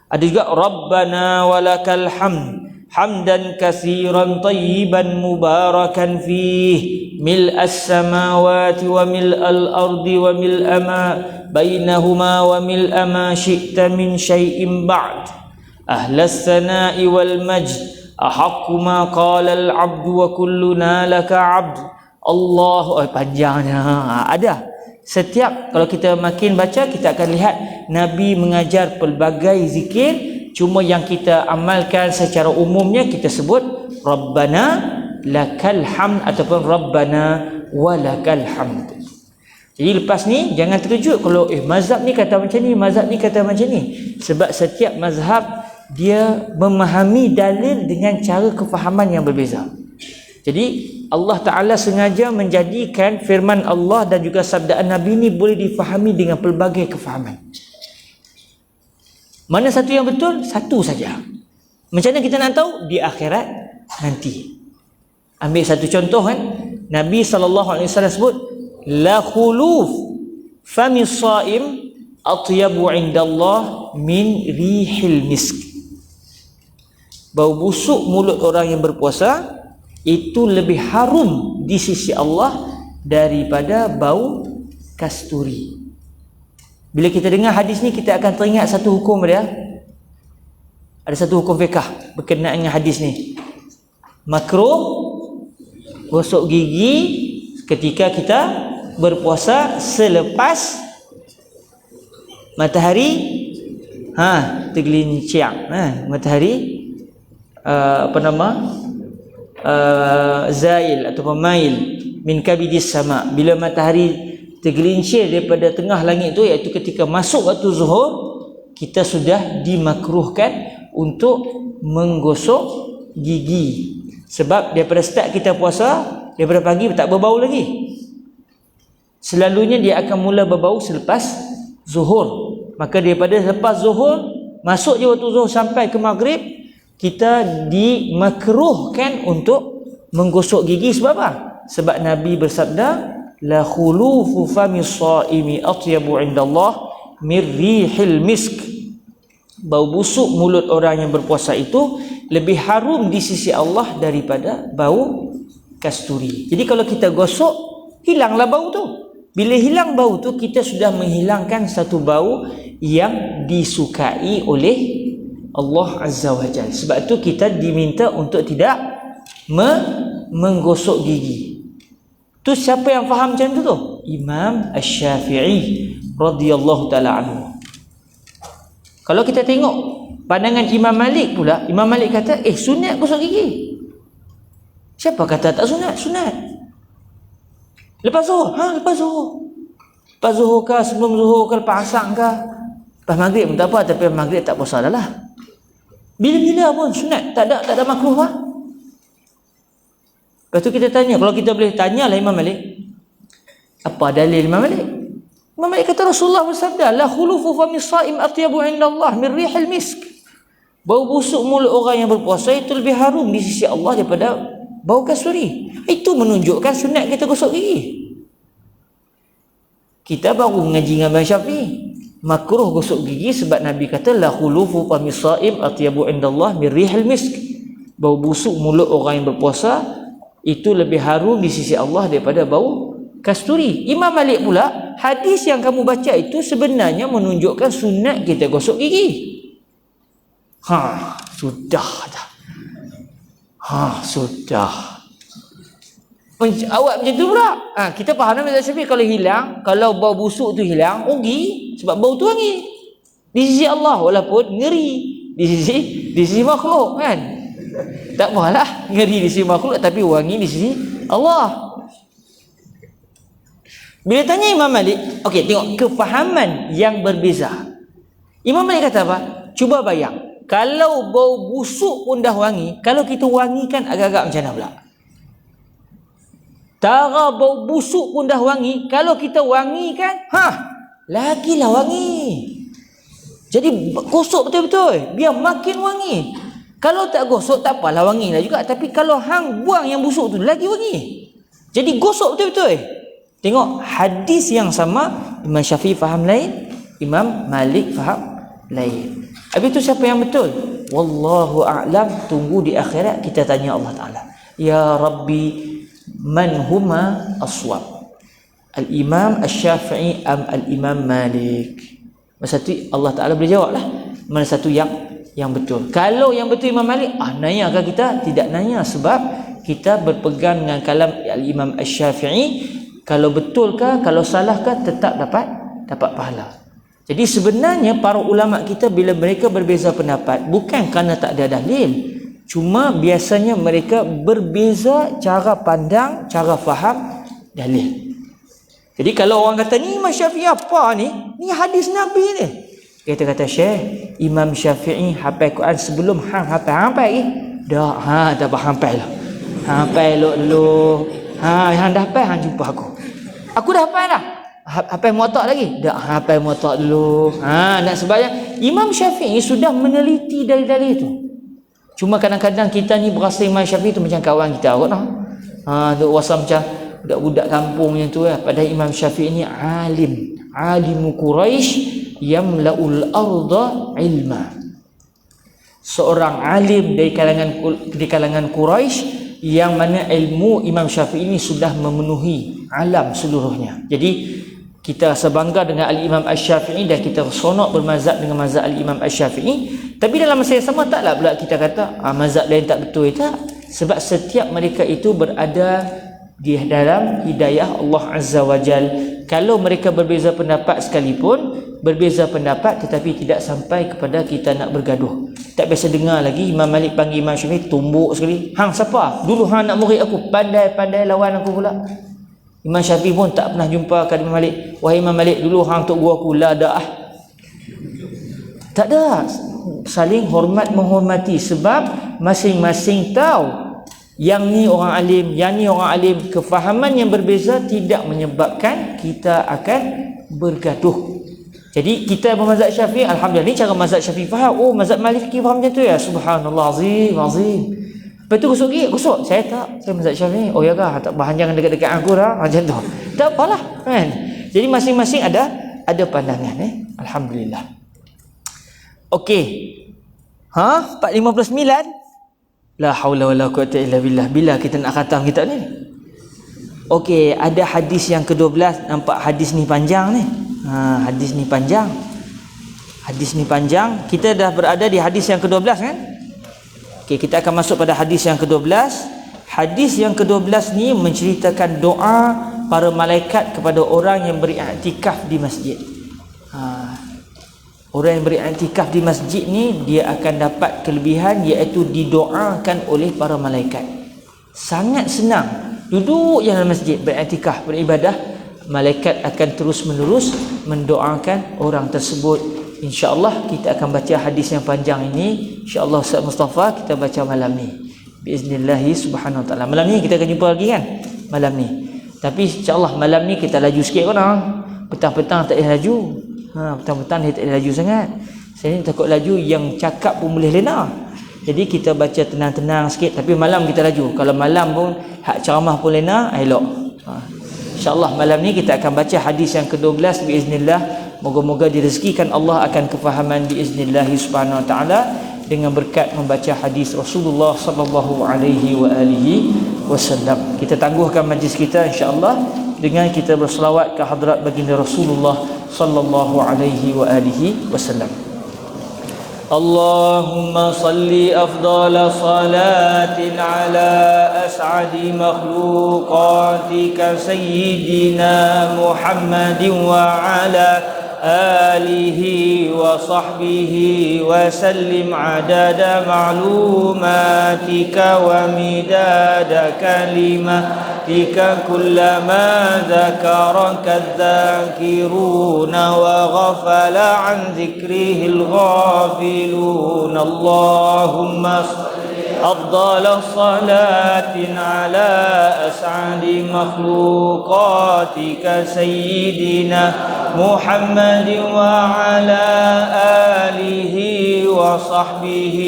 Ada juga rabbana walakal hamd hamdan katsiran tayyiban mubarakan fih mil'as samawati wa mil'al ardi wa mil'a ma bainahuma wa mil'a ma syi'ta min syai'in ba'd ahlas sana'i wal majd ahaqqu ma qala al 'abdu wa kulluna laka 'abd. Allah, panjangnya ada. Setiap kalau kita makin baca, kita akan lihat Nabi mengajar pelbagai zikir. Cuma yang kita amalkan secara umumnya, kita sebut Rabbana lakal hamd ataupun Rabbana walakal hamd. Jadi lepas ni jangan terkejut kalau mazhab ni kata macam ni, mazhab ni kata macam ni. Sebab setiap mazhab dia memahami dalil dengan cara kefahaman yang berbeza. Jadi Allah Ta'ala sengaja menjadikan firman Allah dan juga sabdaan Nabi ni boleh difahami dengan pelbagai kefahaman. Mana satu yang betul? Satu saja. Macam mana kita nak tahu? Di akhirat nanti. Ambil satu contoh kan. Nabi SAW sebut, la khuluf famis saim atyabu indallah min rihil misk. Bau busuk mulut orang yang berpuasa itu lebih harum di sisi Allah daripada bau kasturi. Bila kita dengar hadis ni, kita akan teringat satu hukum dia. Ada satu hukum fiqh berkenaan dengan hadis ni. Makruh gosok gigi ketika kita berpuasa selepas matahari tergelincir. Matahari zail ataupun mail min kabidis sama. Bila matahari tergelincir daripada tengah langit tu, iaitu ketika masuk waktu zuhur, kita sudah dimakruhkan untuk menggosok gigi. Sebab daripada start kita puasa, daripada pagi tak berbau lagi. Selalunya dia akan mula berbau selepas zuhur. Maka daripada selepas zuhur, masuk je waktu zuhur sampai ke maghrib, kita dimakruhkan untuk menggosok gigi. Sebab apa? Sebab Nabi bersabda, la khulufu famis saimi atyabu indallah mir rihil misk. Bau busuk mulut orang yang berpuasa itu lebih harum di sisi Allah daripada bau kasturi. Jadi kalau kita gosok, hilanglah bau tu. Bila hilang bau tu, kita sudah menghilangkan satu bau yang disukai oleh Allah Azza wa Jalla. Sebab tu kita diminta untuk tidak menggosok gigi. Tu siapa yang faham macam tu? Imam Asy-Syafi'i radhiyallahu taala anhu. Kalau kita tengok pandangan Imam Malik pula, Imam Malik kata sunat gosok gigi. Siapa kata tak sunat? Sunat. Lepas zuhur? Lepas zuhur. Lepas zuhur ke, sebelum zuhur ke, lepas asar ke, lepas maghrib pun tak apa. Tapi maghrib tak puasa dah lah. Bila-bila pun sunat, tak ada makruh lah. Lepas tu kita tanya, kalau kita boleh tanyalah Imam Malik, apa dalil Imam Malik? Imam Malik kata Rasulullah bersabda, la khulufu famis saim atyabu indallah min rihil misk. Bau busuk mulut orang yang berpuasa itu lebih harum di sisi Allah daripada bau kasturi. Itu menunjukkan sunat kita gosok gigi. Kita baru mengaji dengan Imam Syafi'i, makruh gosok gigi sebab Nabi kata la khulufu famis saim atyabu indallah min rihil misk. Bau busuk mulut orang yang berpuasa itu lebih harum di sisi Allah daripada bau kasturi. Imam Malik pula, hadis yang kamu baca itu sebenarnya menunjukkan sunat kita gosok gigi. Sudah dah. Sudah. Awak macam tu pula. Kita faham Nabi Syafi'i kalau hilang, kalau bau busuk tu hilang, rugi sebab bau tu wangi. Di sisi Allah walaupun ngeri di sisi makhluk kan. Tak apalah, ngeri di sisi makhluk tapi wangi di sisi Allah. Bila tanya Imam Malik, okey, tengok kefahaman yang berbeza. Imam Malik kata apa? Cuba bayang, kalau bau busuk pun dah wangi, kalau kita wangikan agak-agak macam mana pula? Tara bau busuk pun dah wangi, kalau kita wangikan, lagilah wangi. Jadi gosok betul-betul, biar makin wangi. Kalau tak gosok tak apalah, wangilah juga. Tapi kalau hang buang yang busuk tu, lagi wangi. Jadi gosok betul-betul. Tengok hadis yang sama, Imam Syafi'i faham lain, Imam Malik faham lain. Habis tu siapa yang betul? wallahu a'lam, tunggu di akhirat kita tanya Allah Taala, ya Rabbi man huma aswab, Al-Imam Asy-Syafi'i am Al-Imam Malik? Masa tu Allah Taala boleh jawab lah mana satu yang betul. Kalau yang betul Imam Malik, nanya ke kita? Tidak nanya, sebab kita berpegang dengan kalam Al-Imam Asy-Syafi'i. Kalau betul ke, kalau salah ke, tetap dapat pahala. Jadi sebenarnya para ulama kita bila mereka berbeza pendapat bukan kerana tak ada dalil, cuma biasanya mereka berbeza cara pandang, cara faham dalil. Jadi kalau orang kata ni Imam Syafi'i apa ni? Ni hadis Nabi ni. Kita kata, Syekh, Imam Syafi'i hafal Quran sebelum hang hafal lagi. Dah, dah hafal lah. Hafal dulu. Hang dah hafal, hang jumpa aku. Aku dah hafal dah. Hafal Muwatta lagi? Dah, hafal Muwatta dulu. Dan sebagainya. Imam Syafi'i sudah meneliti dalil-dalil itu. Cuma kadang-kadang kita ni berasa Imam Syafi'i tu macam kawan kita kot lah. Duk rasa macam budak-budak kampung yang tu lah. Padahal Imam Syafi'i ni alimu Quraisy yamla'ul arda ilma. Seorang alim dari kalangan Quraisy yang mana ilmu Imam Syafi'i ini sudah memenuhi alam seluruhnya. Jadi kita sebangga dengan Al-Imam Asy-Syafi'i dan kita sonok bermazhab dengan mazhab Al-Imam Asy-Syafi'i. Tapi dalam masa yang sama taklah pula kita kata mazhab lain tak betul, tak. Sebab setiap mereka itu berada di dalam hidayah Allah Azza wa Jal. Kalau mereka berbeza pendapat sekalipun, berbeza pendapat tetapi tidak sampai kepada kita nak bergaduh. Tak biasa dengar lagi Imam Malik panggil Imam Syafi'i tumbuk sekali. Hang siapa? Dulu hang nak murid aku, pandai-pandai lawan aku pula. Imam Syafi'i pun tak pernah jumpa kat Imam Malik. Wahai Imam Malik, dulu hang tok guru aku lah dah. Tak ada. Saling hormat menghormati sebab masing-masing tahu yang ni orang alim, yang ni orang alim. Kefahaman yang berbeza tidak menyebabkan kita akan bergaduh. Jadi kita bermazhab Syafi'i, alhamdulillah ni cara mazhab Syafi'i faham. Oh, mazhab Maliki faham macam tu ya. Subhanallah, azim. Lepas tu gosok. Saya tak, saya mazhab Syafi'i. Oh ya kah? Tak bahan jangan dekat-dekat aku dah. Macam tu. Tak apalah, kan. Jadi masing-masing ada pandangan Alhamdulillah. Okey. 4:59. La haula wala quwwata illa billah. Bila kita nak khatam kitab ni? Okey, ada hadis yang ke-12. Nampak hadis ni panjang ni. Hadis ni panjang. Kita dah berada di hadis yang ke-12 kan? Okey, kita akan masuk pada hadis yang ke-12. Hadis yang ke-12 ni menceritakan doa para malaikat kepada orang yang beriktikaf di masjid. Orang yang beriktikaf di masjid ni dia akan dapat kelebihan, iaitu didoakan oleh para malaikat. Sangat senang. Duduk je dalam masjid beriktikaf, beribadah, malaikat akan terus-menerus mendoakan orang tersebut. InsyaAllah kita akan baca hadis yang panjang ini. InsyaAllah Ustaz Mustafa kita baca malam ni, biiznillahi subhanahu wa ta'ala. Malam ni kita akan jumpa lagi kan, malam ni. Tapi insyaAllah malam ni kita laju sikit kan. Petang-petang tak boleh laju. Petang-petang dia tak boleh laju sangat. Saya ni takut laju, yang cakap pun boleh lena. Jadi kita baca tenang-tenang sikit. Tapi malam kita laju. Kalau malam pun hak ceramah pun lena, elok. InsyaAllah malam ni kita akan baca hadis yang ke-12 biiznillah. Moga-moga direzekikan Allah akan kefahaman biiznillah subhanahu wa ta'ala dengan berkat membaca hadis Rasulullah sallallahu alaihi wa alihi wasallam. Kita tangguhkan majlis kita insya-Allah dengan kita berselawat ke hadrat baginda Rasulullah sallallahu alaihi wa alihi wasallam. Allahumma salli afdala salatin ala as'adi makhluqatika sayyidina Muhammadin wa ala alihi wa sahbihi wa sallim adada ma'lumatika wa midada kalimatika kullama dhakaraka dhakiruna wa ghafala an dhikrihil ghafilun. Allahumma أفضل صلاة على أسعد مخلوقاتك سيدنا محمد وعلى آله وصحبه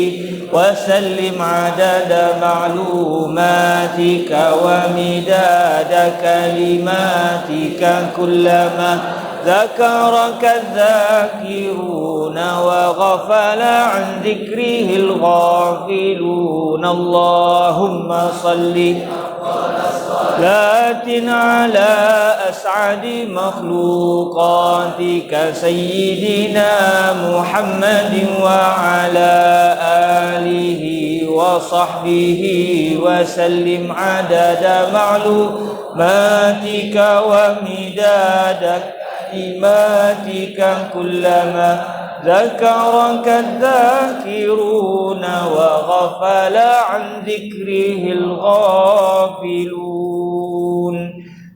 وسلم عدد معلوماتك ومداد كلماتك كلما ذكرك الذاكرون وغفل عن ذكره الغافلون اللهم صل صلاة على أسعد مخلوقاتك سيدنا محمد وعلى آله وصحبه وسلم عدد معلوماتك ومداد كلماتك كلما ذكرك الذاكرون وغفل عن ذكره الغافلون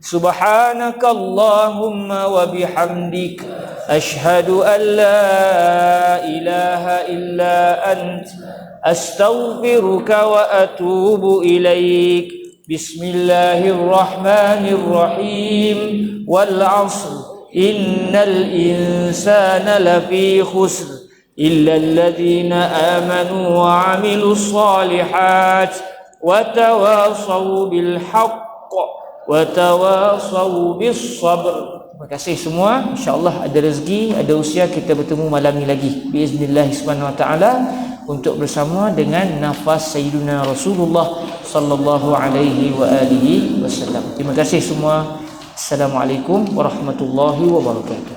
سبحانك اللهم وبحمدك أشهد أن لا إله إلا أنت أستغفرك وأتوب إليك بسم الله الرحمن الرحيم والعصر إن الإنسان لفي خسر إلا الذين آمنوا وعملوا الصالحات وتواصوا بالحق وتواصوا بالصبر. Terima kasih semua. InsyaAllah ada rezeki, ada usia kita bertemu malam ni lagi biiznillah subhanahu wa ta'ala untuk bersama dengan nafas Sayyidina Rasulullah sallallahu alaihi wa alihi wasallam. Terima kasih semua. Assalamualaikum warahmatullahi wabarakatuh.